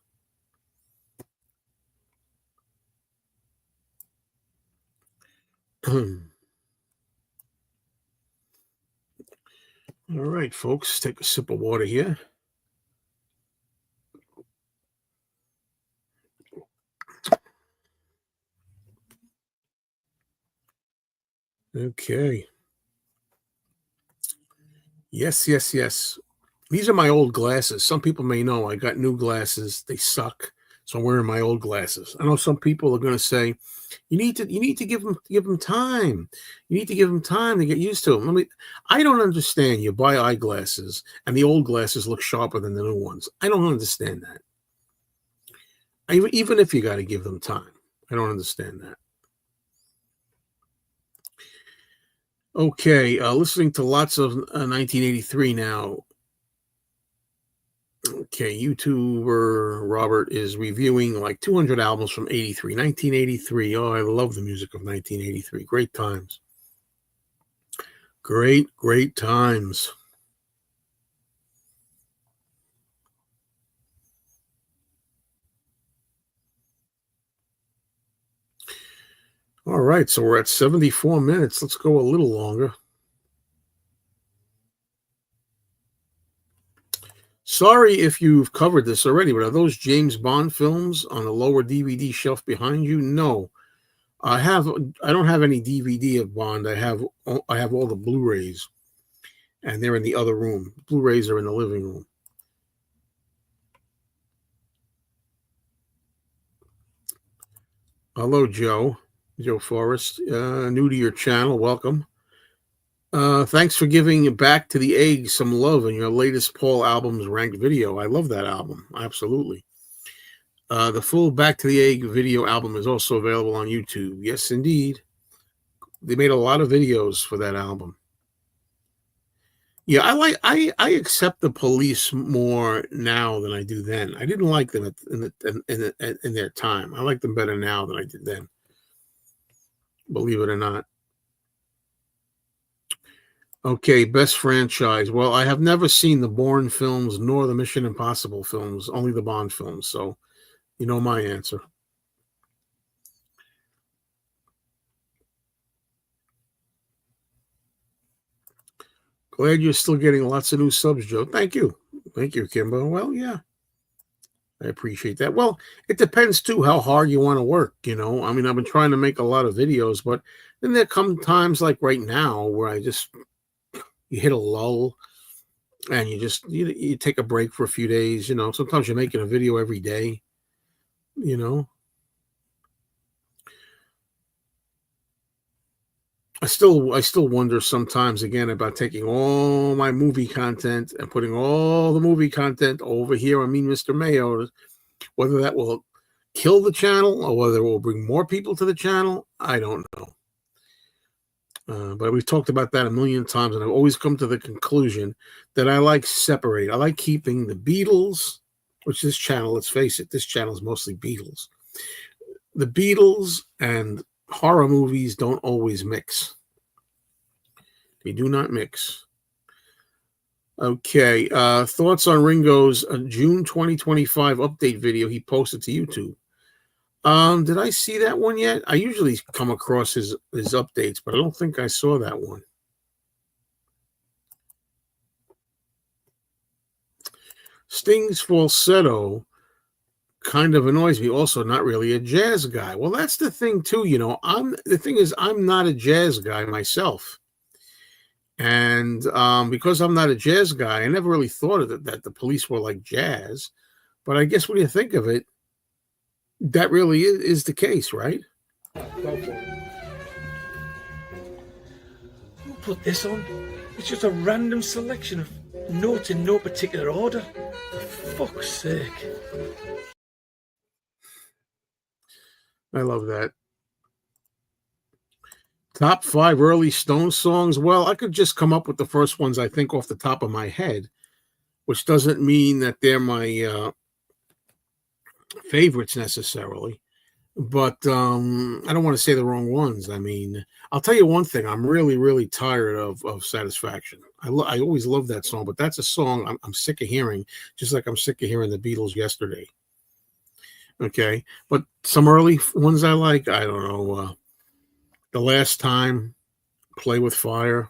All right, folks, take a sip of water here. Okay. Yes, yes, yes. These are my old glasses. Some people may know I got new glasses. They suck. So I'm wearing my old glasses. I know some people are going to say, you need to give them time. You need to give them time to get used to them. I don't understand. You buy eyeglasses and the old glasses look sharper than the new ones. I don't understand that. Even if you got to give them time, I don't understand that. Okay, listening to lots of 1983 now. Okay, YouTuber Robert is reviewing like 200 albums from 83, 1983. Oh, I love the music of 1983. Great times. Great, great times. All right, so we're at 74 minutes. Let's go a little longer. Sorry if you've covered this already, but are those James Bond films on the lower DVD shelf behind you? No. I don't have any DVD of Bond. I have all the Blu-rays, and they're in the other room. Blu-rays are in the living room. Hello, Joe Forrest. New to your channel. Welcome. Thanks for giving Back to the Egg some love in your latest Paul album's ranked video. I love that album. Absolutely. The full Back to the Egg video album is also available on YouTube. Yes, indeed. They made a lot of videos for that album. Yeah, I accept the Police more now than I do then. I didn't like them in their time. I like them better now than I did then. Believe it or not. Okay, best franchise. Well, I have never seen the Bourne films nor the Mission Impossible films, only the Bond films. So, you know my answer. Glad you're still getting lots of new subs, Joe. Thank you. Thank you, Kimbo. Well, yeah, I appreciate that. Well, it depends too how hard you want to work, you know. I mean, I've been trying to make a lot of videos, but then there come times like right now where you hit a lull and you take a break for a few days, you know. Sometimes you're making a video every day, you know. I still wonder sometimes again about taking all my movie content and putting all the movie content over here on me, Mr. Mayo, whether that will kill the channel or whether it will bring more people to the channel. I don't know. But we've talked about that a million times, and I've always come to the conclusion that I like separate. I like keeping the Beatles, which this channel, let's face it, this channel is mostly Beatles. The Beatles and horror movies don't always mix. They do not mix. Okay. Thoughts on Ringo's June 2025 update video he posted to YouTube. Did I see that one yet? I usually come across his updates, but I don't think I saw that one. Sting's falsetto kind of annoys me. Also, not really a jazz guy. Well, that's the thing too. You know, the thing is, I'm not a jazz guy myself, and because I'm not a jazz guy, I never really thought of it that the Police were like jazz. But I guess when you think of it, that really is the case, right? Who put this on? It's just a random selection of notes in no particular order. For fuck's sake. I love that. Top 5 early Stone songs. Well, I could just come up with the first ones I think off the top of my head, which doesn't mean that they're my favorites necessarily. But I don't want to say the wrong ones. I mean, I'll tell you one thing. I'm really, really tired of Satisfaction. I always love that song, but that's a song I'm sick of hearing, just like I'm sick of hearing the Beatles Yesterday. Okay, but some early ones I like. I don't know. The Last Time, Play with Fire.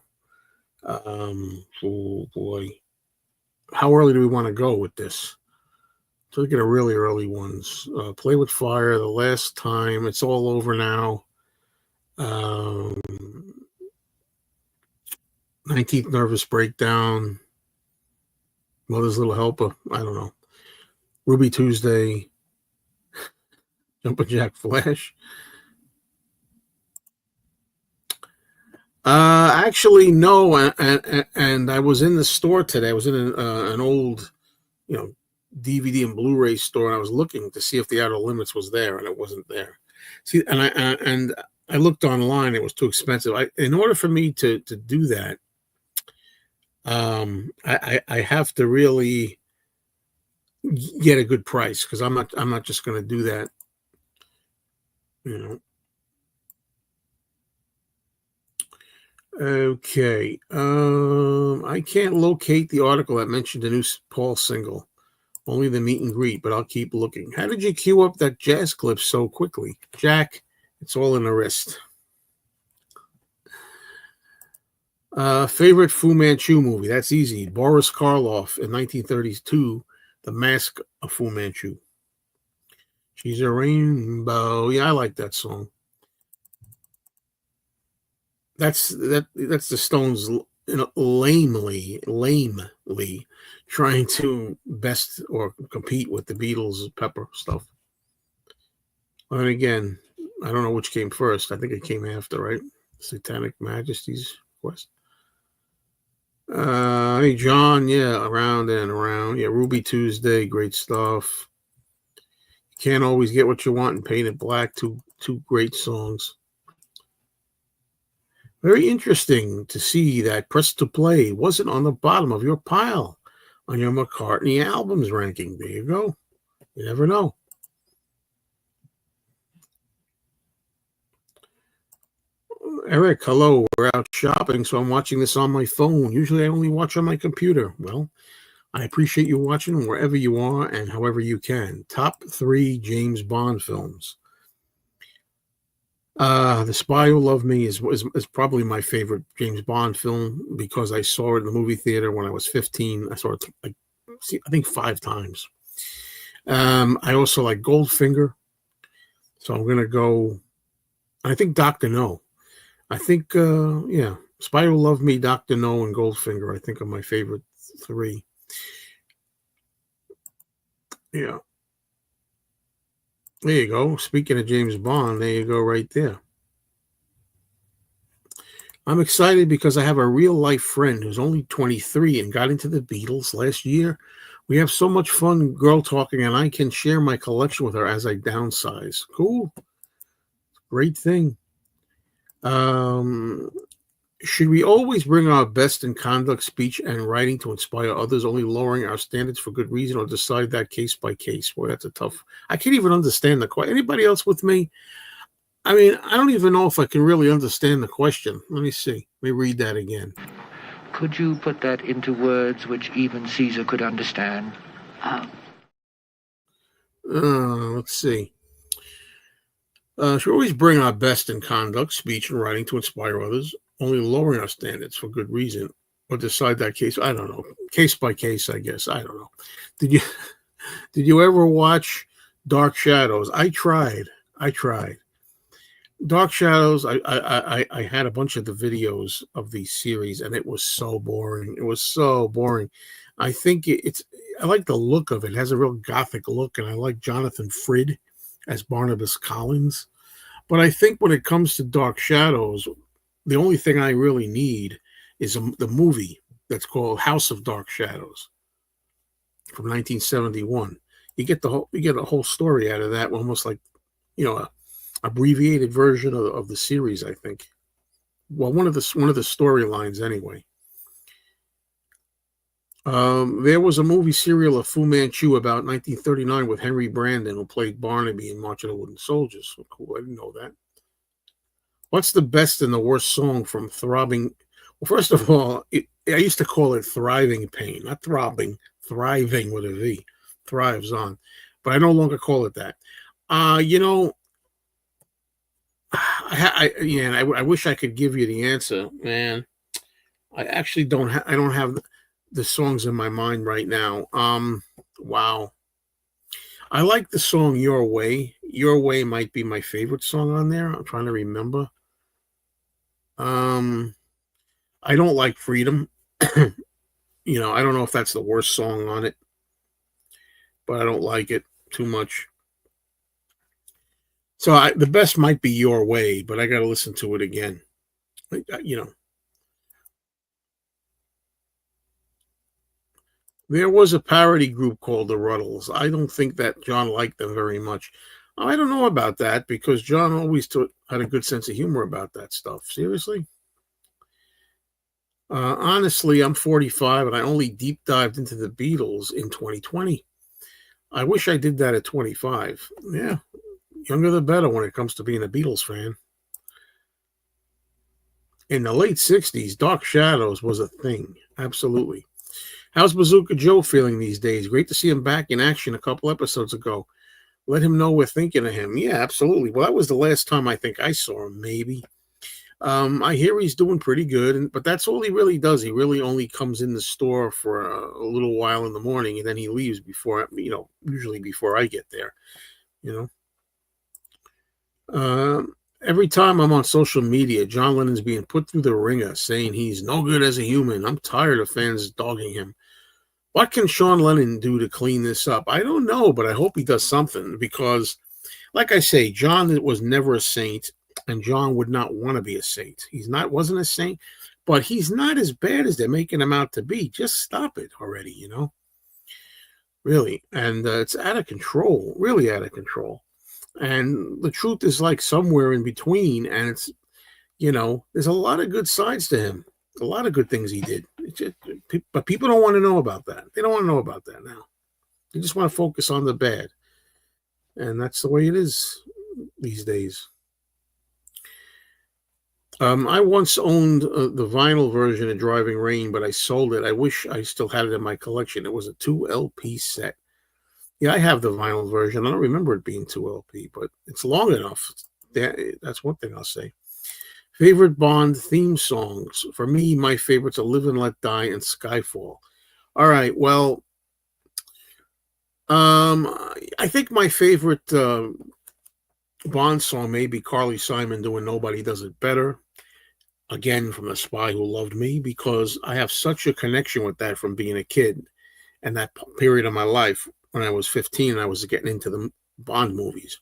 Oh boy, how early do we want to go with this? So we get a really early ones. Play with Fire, The Last Time, It's All Over Now. 19th Nervous Breakdown. Mother's Little Helper. I don't know. Ruby Tuesday. Jumpin' Jack Flash. Actually, no. And I was in the store today. I was in an old, DVD and Blu-ray store, and I was looking to see if the Outer Limits was there, and it wasn't there. See, and I looked online; it was too expensive. In order for me to do that, I have to really get a good price because I'm not just going to do that, you know. Okay, I can't locate the article that mentioned the new Paul single. Only the meet and greet, but I'll keep looking. How did you queue up that jazz clip so quickly? Jack, it's all in the wrist. Favorite Fu Manchu movie? That's easy. Boris Karloff in 1932, The Mask of Fu Manchu. She's a rainbow. Yeah, I like that song. That's the Stones, lamely trying to best or compete with the Beatles' Pepper stuff. And again, I don't know which came first. I think it came after, right? Satanic Majesty's Quest. Hey, John. Yeah, around and around. Yeah, Ruby Tuesday. Great stuff. Can't always get what you want in Painted Black. Two great songs. Very interesting to see that Press to Play wasn't on the bottom of your pile on your McCartney albums ranking. There you go. You never know. Eric, hello. We're out shopping, so I'm watching this on my phone. Usually I only watch on my computer. Well, I appreciate you watching wherever you are and however you can. Top 3 James Bond films. The Spy Who Loved Me is probably my favorite James Bond film because I saw it in the movie theater when I was 15. I saw it I think 5 times. I also like Goldfinger, so I'm gonna go. I think Dr. No. I think yeah, Spy Who Loved Me, Dr. No, and Goldfinger. I think are my favorite 3. Yeah. There you go. Speaking of James Bond, there you go right there. I'm excited because I have a real life friend who's only 23 and got into the Beatles last year. We have so much fun girl talking, and I can share my collection with her as I downsize. Cool. Great thing. Should we always bring our best in conduct, speech, and writing to inspire others, only lowering our standards for good reason, or decide that case by case? Boy, that's a tough. I can't even understand the question. Anybody else with me? I mean, I don't even know if I can really understand the question. Let me see. Let me read that again. Could you put that into words which even Caesar could understand? Let's see. Should we always bring our best in conduct, speech, and writing to inspire others, only lowering our standards for good reason, or decide that case? I don't know. Case by case, I guess. I don't know. Did you ever watch Dark Shadows? I tried. Dark Shadows. I had a bunch of the videos of the series, and it was so boring. I think it's. I like the look of it. It has a real gothic look, and I like Jonathan Frid as Barnabas Collins. But I think when it comes to Dark Shadows, the only thing I really need is the movie that's called House of Dark Shadows from 1971. You get a whole story out of that, almost like a abbreviated version of the series. I think. Well, one of the storylines anyway. There was a movie serial of Fu Manchu about 1939 with Henry Brandon, who played Barnaby in March of the Wooden Soldiers. So cool. I didn't know that. What's the best and the worst song from Throbbing? Well, first of all, I used to call it Thriving Pain, not Throbbing, Thriving with a V. Thrives on. But I no longer call it that. I wish I could give you the answer, man. I actually don't. I don't have the songs in my mind right now. Wow. I like the song Your Way. Your Way might be my favorite song on there. I'm trying to remember. I don't like Freedom. I don't know if that's the worst song on it, but I don't like it too much. So the best might be Your Way, but I got to listen to it again. There was a parody group called the Ruddles. I don't think that John liked them very much. I don't know about that because John always had a good sense of humor about that stuff. Seriously? Honestly, I'm 45 and I only deep dived into the Beatles in 2020. I wish I did that at 25. Yeah, younger the better when it comes to being a Beatles fan. In the late 60s, Dark Shadows was a thing. Absolutely. How's Bazooka Joe feeling these days? Great to see him back in action a couple episodes ago. Let him know we're thinking of him. Yeah, absolutely. Well, that was the last time I think I saw him, maybe. I hear he's doing pretty good, but that's all he really does. He really only comes in the store for a little while in the morning, and then he leaves before, usually before I get there, Every time I'm on social media, John Lennon's being put through the ringer, saying he's no good as a human. I'm tired of fans dogging him. What can Sean Lennon do to clean this up? I don't know, but I hope he does something because, like I say, John was never a saint, and John would not want to be a saint. Wasn't a saint. but he's not as bad as they're making him out to be. Just stop it already, really. And it's out of control, really out of control. And the truth is like somewhere in between. And it's, there's a lot of good sides to him, a lot of good things he did. But people don't want to know about that. They don't want to know about that now. They just want to focus on the bad. And that's the way it is these days. I once owned the vinyl version of Driving Rain, but I sold it. I wish I still had it in my collection. It was a 2 LP set. Yeah, I have the vinyl version. I don't remember it being 2 LP, but it's long enough. That's one thing I'll say. Favorite Bond theme songs. For me, my favorites are Live and Let Die and Skyfall. All right, well, I think my favorite Bond song may be Carly Simon doing Nobody Does It Better. Again, from The Spy Who Loved Me, because I have such a connection with that from being a kid and that period of my life when I was 15 and I was getting into the Bond movies.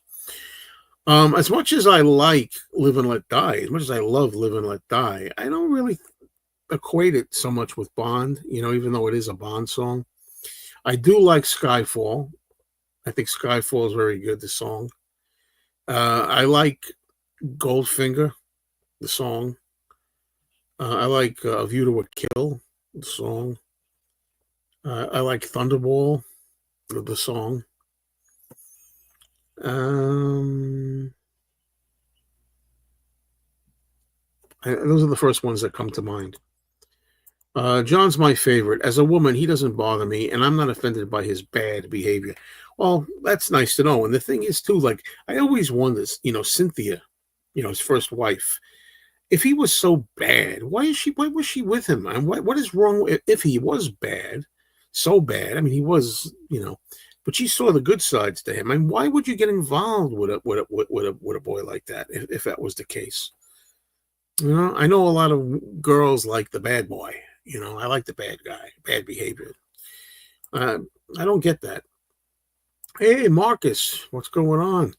As much as I like Live and Let Die, as much as I love Live and Let Die, I don't really equate it so much with Bond, even though it is a Bond song. I do like Skyfall. I think Skyfall is very good, the song. I like Goldfinger, the song. I like A View to a Kill, the song. I like Thunderball, the song. Those are the first ones that come to mind. John's my favorite. As a woman, he doesn't bother me, and I'm not offended by his bad behavior. Well, that's nice to know. And the thing is, too, like, I always wondered, Cynthia, his first wife, if he was so bad, why was she with him? And what is wrong if he was bad, so bad? I mean, he was, but she saw the good sides to him. And why would you get involved with a boy like that if that was the case? I know a lot of girls like the bad boy. I like the bad guy, bad behavior. I don't get that. Hey, Marcus, what's going on?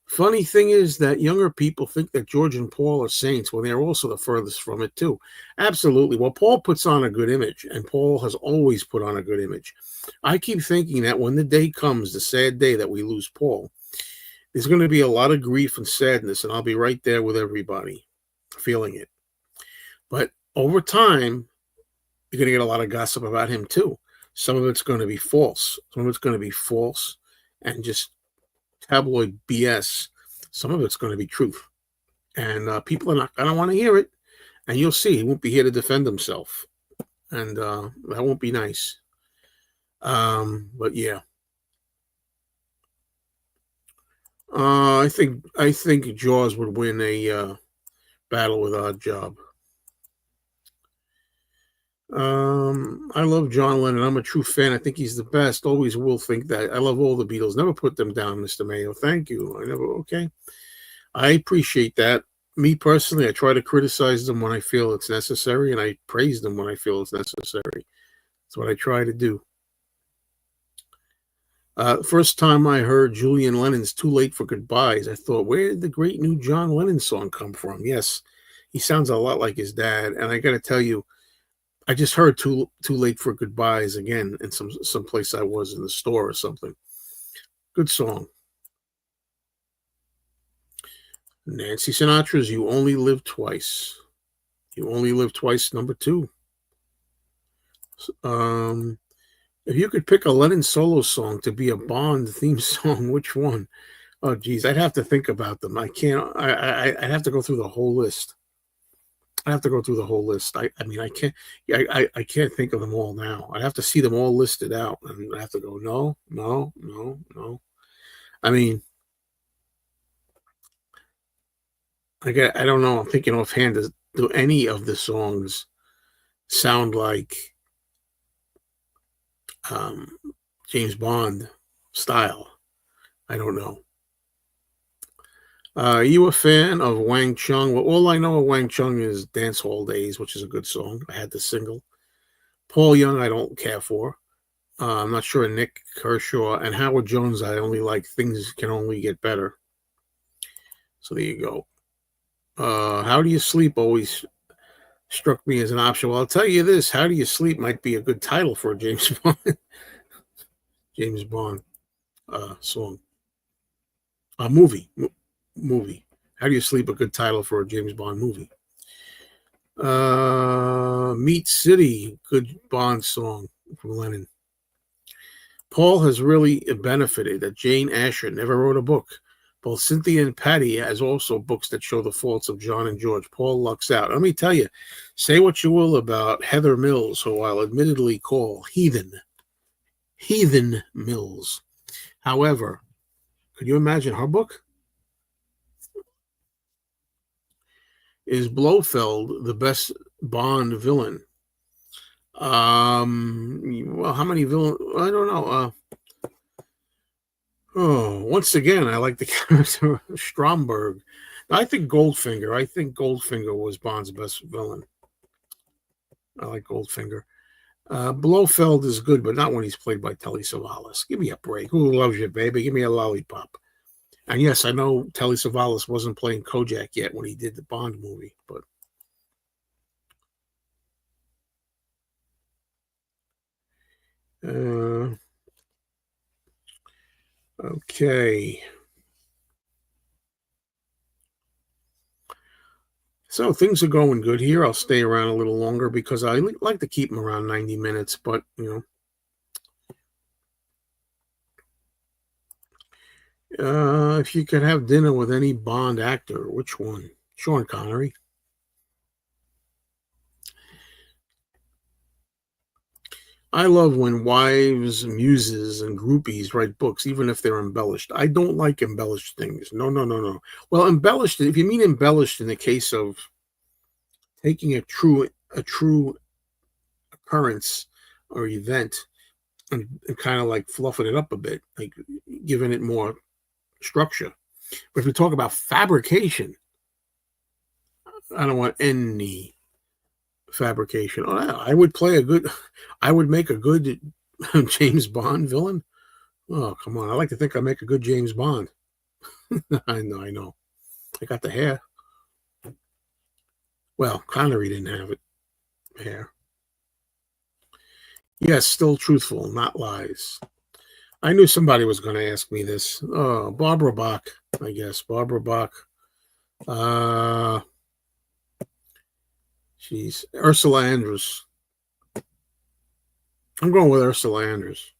Funny thing is that younger people think that George and Paul are saints when they're also the furthest from it, too. Absolutely. Well, Paul puts on a good image, and Paul has always put on a good image. I keep thinking that when the day comes, the sad day that we lose Paul, there's going to be a lot of grief and sadness, and I'll be right there with everybody, feeling it. But over time, you're going to get a lot of gossip about him, too. Some of it's going to be false. Some of it's going to be false and just tabloid BS. Some of it's going to be truth. And people are not going to want to hear it. And you'll see, he won't be here to defend himself. And that won't be nice. But yeah. I think Jaws would win a battle with Odd Job. I love John Lennon. I'm a true fan. I think he's the best. Always will think that. I love all the Beatles. Never put them down, Mr. Mayo. Thank you. Okay. I appreciate that. Me personally, I try to criticize them when I feel it's necessary, and I praise them when I feel it's necessary. That's what I try to do. First time I heard Julian Lennon's Too Late for Goodbyes, I thought, where did the great new John Lennon song come from? Yes, he sounds a lot like his dad. And I got to tell you, I just heard Too Late for Goodbyes again in some place I was in the store or something. Good song. Nancy Sinatra's You Only Live Twice. You Only Live Twice, number 2. If you could pick a Lennon solo song to be a Bond theme song, which one? Oh, geez, I'd have to think about them. I can't. I'd have to go through the whole list. I mean, I can't. I can't think of them all now. I'd have to see them all listed out, and I have to go. No. I mean, I don't know. I'm thinking offhand. Do any of the songs sound like James Bond style? I don't know. Are you a fan of Wang Chung? Well, all I know of Wang Chung is Dance Hall Days, which is a good song. I had the single. Paul Young, I don't care for. I'm not sure. Nick Kershaw and Howard Jones, I only like Things Can Only Get Better. So there you go. How do you sleep? Always struck me as an option. Well, I'll tell you this: "How Do You Sleep" might be a good title for a James Bond song, movie. How Do You Sleep? A good title for a James Bond movie. Meat City, good Bond song from Lennon. Paul has really benefited that Jane Asher never wrote a book. Both Cynthia and Patty has also books that show the faults of John and George. Paul lucks out. Let me tell you, say what you will about Heather Mills, who I'll admittedly call heathen Mills. However, could you imagine her book? Is Blofeld the best Bond villain? Well, how many villains? I don't know. Once again, I like the character Stromberg. I think Goldfinger was Bond's best villain. I like Goldfinger. Blofeld is good, but not when he's played by Telly Savalas. Give me a break. Who loves you, baby? Give me a lollipop. And yes, I know Telly Savalas wasn't playing Kojak yet when he did the Bond movie, but okay. So things are going good here. I'll stay around a little longer because I like to keep them around 90 minutes, but, if you could have dinner with any Bond actor, which one? Sean Connery. I love when wives, muses, and groupies write books, even if they're embellished. I don't like embellished things. No. Well, embellished, if you mean embellished in the case of taking a true occurrence or event and kind of like fluffing it up a bit, like giving it more structure. But if we talk about fabrication, I don't want any fabrication. I would make a good James Bond villain. Oh, come on. I like to think I make a good James Bond. I know. I got the hair. Well, Connery didn't have it. Hair. Yes, still truthful, not lies. I knew somebody was going to ask me this. Oh, Barbara Bach, I guess. Barbara Bach. She's Ursula Andress. I'm going with Ursula Andress.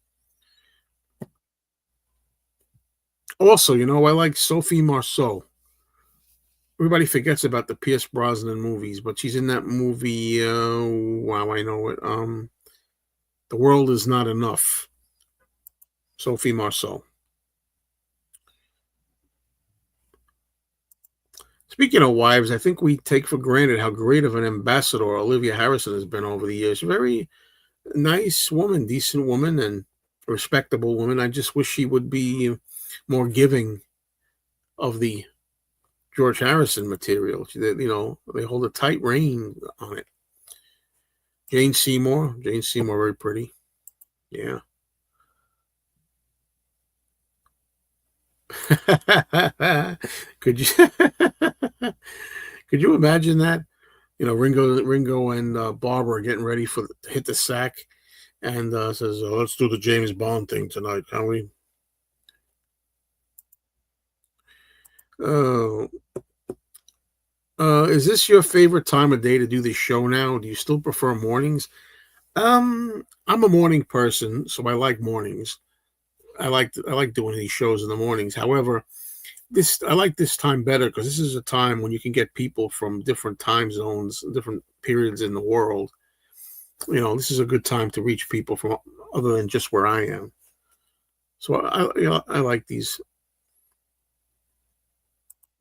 Also, I like Sophie Marceau. Everybody forgets about the Pierce Brosnan movies, but she's in that movie. Wow, I know it. The World Is Not Enough. Sophie Marceau. Speaking of wives, I think we take for granted how great of an ambassador Olivia Harrison has been over the years. Very nice woman, decent woman, and respectable woman. I just wish she would be more giving of the George Harrison material. They hold a tight rein on it. Jane Seymour, very pretty. Yeah. Could you imagine that? Ringo and Barbara are getting ready to hit the sack, and says, "Let's do the James Bond thing tonight, can we?" Is this your favorite time of day to do the show now? Do you still prefer mornings? I'm a morning person, so I like mornings. I like doing these shows in the mornings. However, I like this time better because this is a time when you can get people from different time zones, different periods in the world. This is a good time to reach people from other than just where I am. So I like these.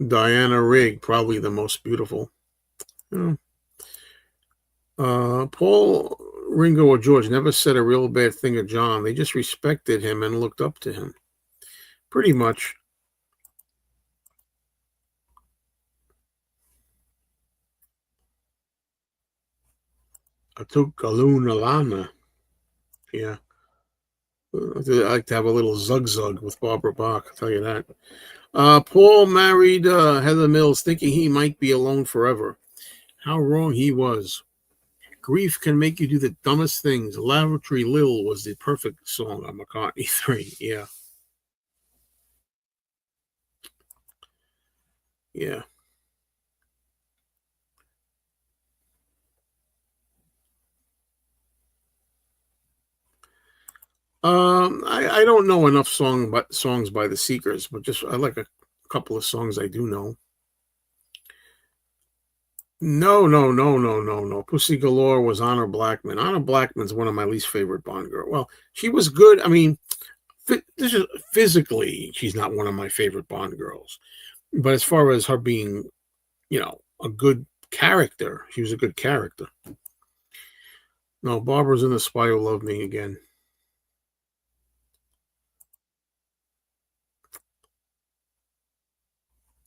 Diana Rigg, probably the most beautiful. Paul, Ringo, or George never said a real bad thing of John. They just respected him and looked up to him. Pretty much. Alana. Yeah. I like to have a little zug with Barbara Bach, I'll tell you that. Paul married Heather Mills thinking he might be alone forever. How wrong he was. Grief can make you do the dumbest things. Lavatory Lil was the perfect song on McCartney 3. Yeah. Yeah. I don't know enough songs by the Seekers, but just I like a couple of songs I do know. No. Pussy Galore was Honor Blackman. Honor Blackman's one of my least favorite Bond girls. Well, she was good. I mean, this is physically, she's not one of my favorite Bond girls. But as far as her being, a good character, she was a good character. No, Barbara's in The Spy Who Loved Me again.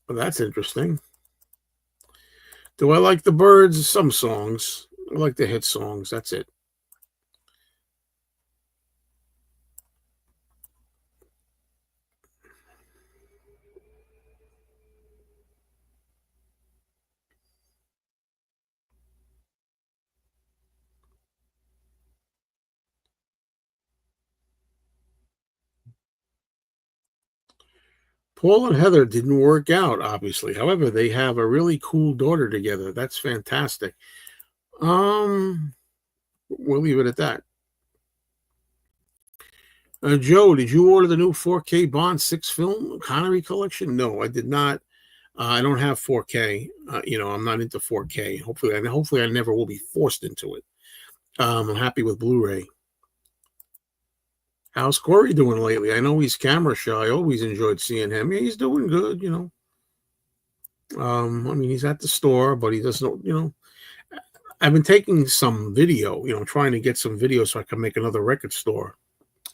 Well, that's interesting. Do I like the Byrds? Some songs. I like the hit songs. That's it. Paul and Heather didn't work out, obviously. However, they have a really cool daughter together. That's fantastic. We'll leave it at that. Joe, did you order the new 4K Bond 6 film Connery collection? No, I did not. I don't have 4K. I'm not into 4K. Hopefully, I never will be forced into it. I'm happy with Blu-ray. How's Corey doing lately? I know he's camera shy. I always enjoyed seeing him. Yeah, he's doing good. He's at the store, but he doesn't. I've been taking some video. Trying to get some video so I can make another record store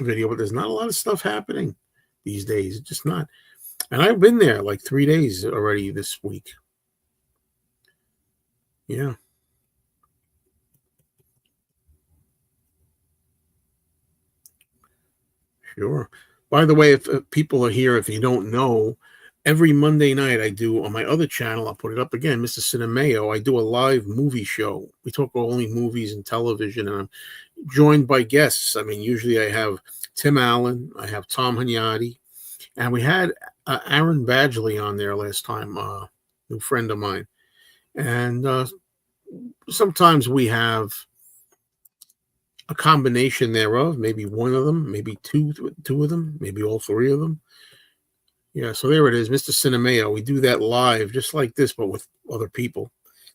video. But there's not a lot of stuff happening these days. It's just not. And I've been there like 3 days already this week. Yeah. Sure. By the way, if people are here, if you don't know, every Monday night I do on my other channel, I'll put it up again, Mr. Mayo, I do a live movie show. We talk only movies and television, and I'm joined by guests. I mean, usually I have Tim Allen, I have Tom Hunyadi, and we had Aaron Badgley on there last time, new friend of mine. And sometimes we have a combination thereof, maybe one of them, maybe two of them, maybe all three of them. Yeah, so there it is, Mr. Cinemeo. We do that live, just like this, but with other people,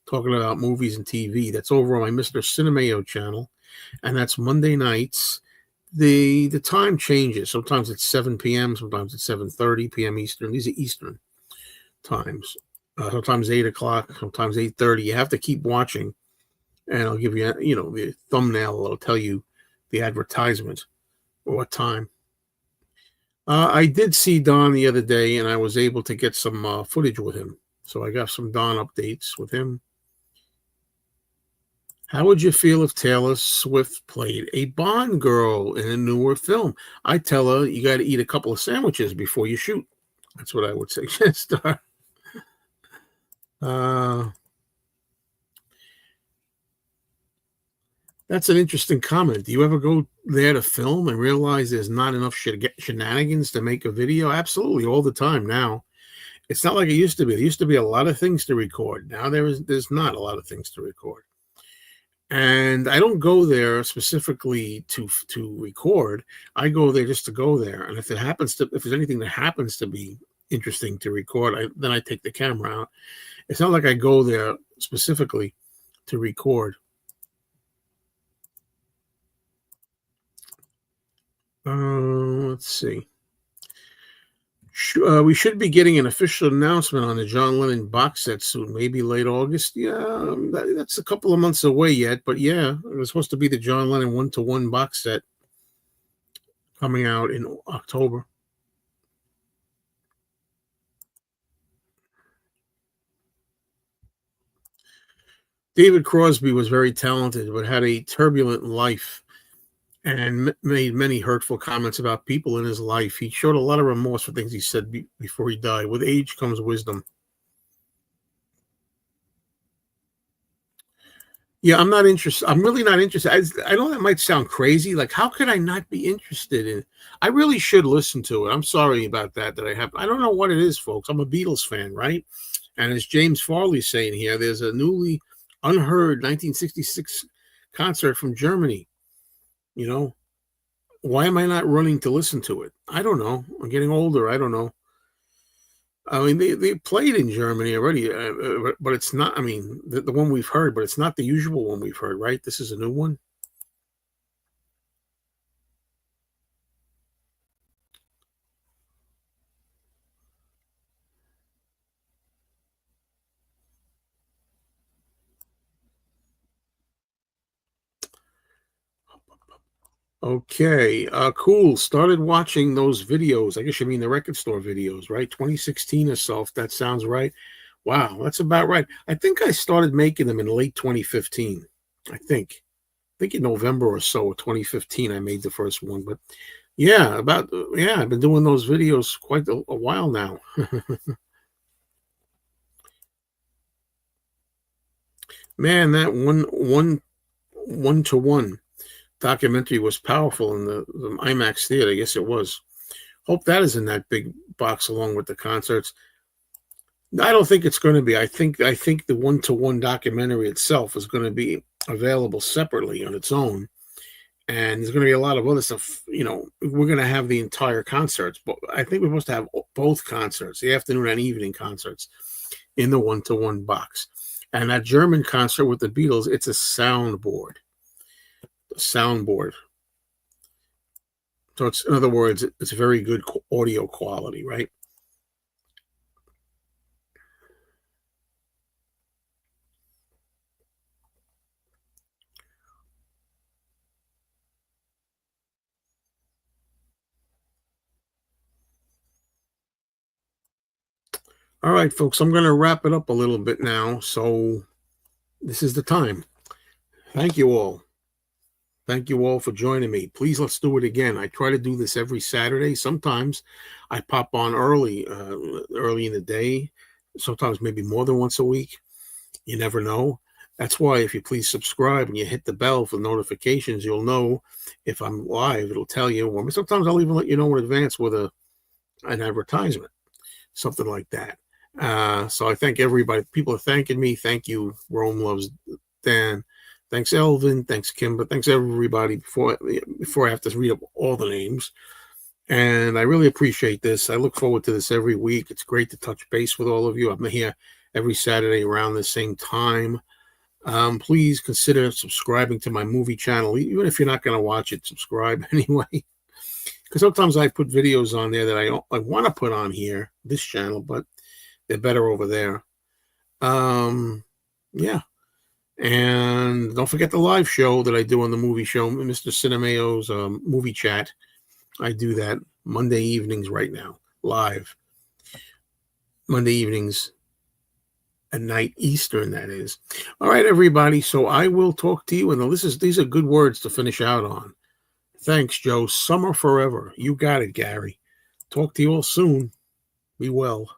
talking about movies and TV. That's over on my Mr. Cinemeo channel, and that's Monday nights. The time changes. Sometimes it's 7 p.m., sometimes it's 7:30 p.m. Eastern. These are Eastern times. Sometimes 8 o'clock, sometimes 8:30. You have to keep watching. And I'll give you, the thumbnail. It'll tell you the advertisement or what time. I did see Don the other day, and I was able to get some footage with him. So I got some Don updates with him. How would you feel if Taylor Swift played a Bond girl in a newer film? I tell her you got to eat a couple of sandwiches before you shoot. That's what I would suggest. That's an interesting comment. Do you ever go there to film and realize there's not enough shenanigans to make a video? Absolutely, all the time now. It's not like it used to be. There used to be a lot of things to record. Now there's not a lot of things to record. And I don't go there specifically to record. I go there just to go there. And if there's anything that happens to be interesting to record, then I take the camera out. It's not like I go there specifically to record. Let's see. We should be getting an official announcement on the John Lennon box set soon, maybe late August. Yeah, that's a couple of months away yet, but yeah, it was supposed to be the John Lennon 1-to-1 box set coming out in October. David Crosby was very talented, but had a turbulent life and made many hurtful comments about people in his life. He showed a lot of remorse for things he said before he died. With age comes wisdom. Yeah, I'm not interested. I'm really not interested. I know that might sound crazy. Like, how could I not be interested in it? I really should listen to it. I'm sorry about that. I don't know what it is, folks. I'm a Beatles fan, right? And as James Farley's saying here, there's a newly unheard 1966 concert from Germany. You know, why am I not running to listen to it? I don't know. I'm getting older. I don't know. I mean, they played in Germany already, but it's not. I mean, the one we've heard, but it's not the usual one we've heard, right? This is a new one. Okay, cool. Started watching those videos. I guess you mean the record store videos, right? 2016 or so, if that sounds right. Wow, that's about right. I think I started making them in late 2015. I think in November or so of 2015, I made the first one. But yeah, I've been doing those videos quite a while now. Man, that one to one documentary was powerful in the IMAX theater. I guess it was. Hope that is in that big box along with the concerts. I don't think it's going to be. I think the one to one documentary itself is going to be available separately on its own, and there's going to be a lot of other stuff. We're going to have the entire concerts, but I think we're supposed to have both concerts, the afternoon and evening concerts, in the one to one box. And that German concert with the Beatles, it's a soundboard. So in other words, it's very good audio quality, right? All right, folks, I'm going to wrap it up a little bit now. So this is the time. Thank you all. Thank you all for joining me. Please, let's do it again. I try to do this every Saturday. Sometimes I pop on early in the day. Sometimes maybe more than once a week. You never know. That's why if you please subscribe and you hit the bell for notifications, you'll know if I'm live. It'll tell you. Or sometimes I'll even let you know in advance with an advertisement, something like that. So I thank everybody. People are thanking me. Thank you, Rome Loves Dan. Thanks, Elvin. Thanks, Kimber. Thanks, everybody. Before I have to read up all the names. And I really appreciate this. I look forward to this every week. It's great to touch base with all of you. I'm here every Saturday around the same time. Please consider subscribing to my movie channel. Even if you're not going to watch it, subscribe anyway. Because sometimes I put videos on there that I want to put on here, this channel, but they're better over there. Yeah. And don't forget the live show that I do on the movie show, Mr. Cinemayo's movie chat. I do that Monday evenings right now, live. Monday evenings at night Eastern, that is. All right, everybody. So I will talk to you. And these are good words to finish out on. Thanks, Joe. Summer forever. You got it, Gary. Talk to you all soon. Be well.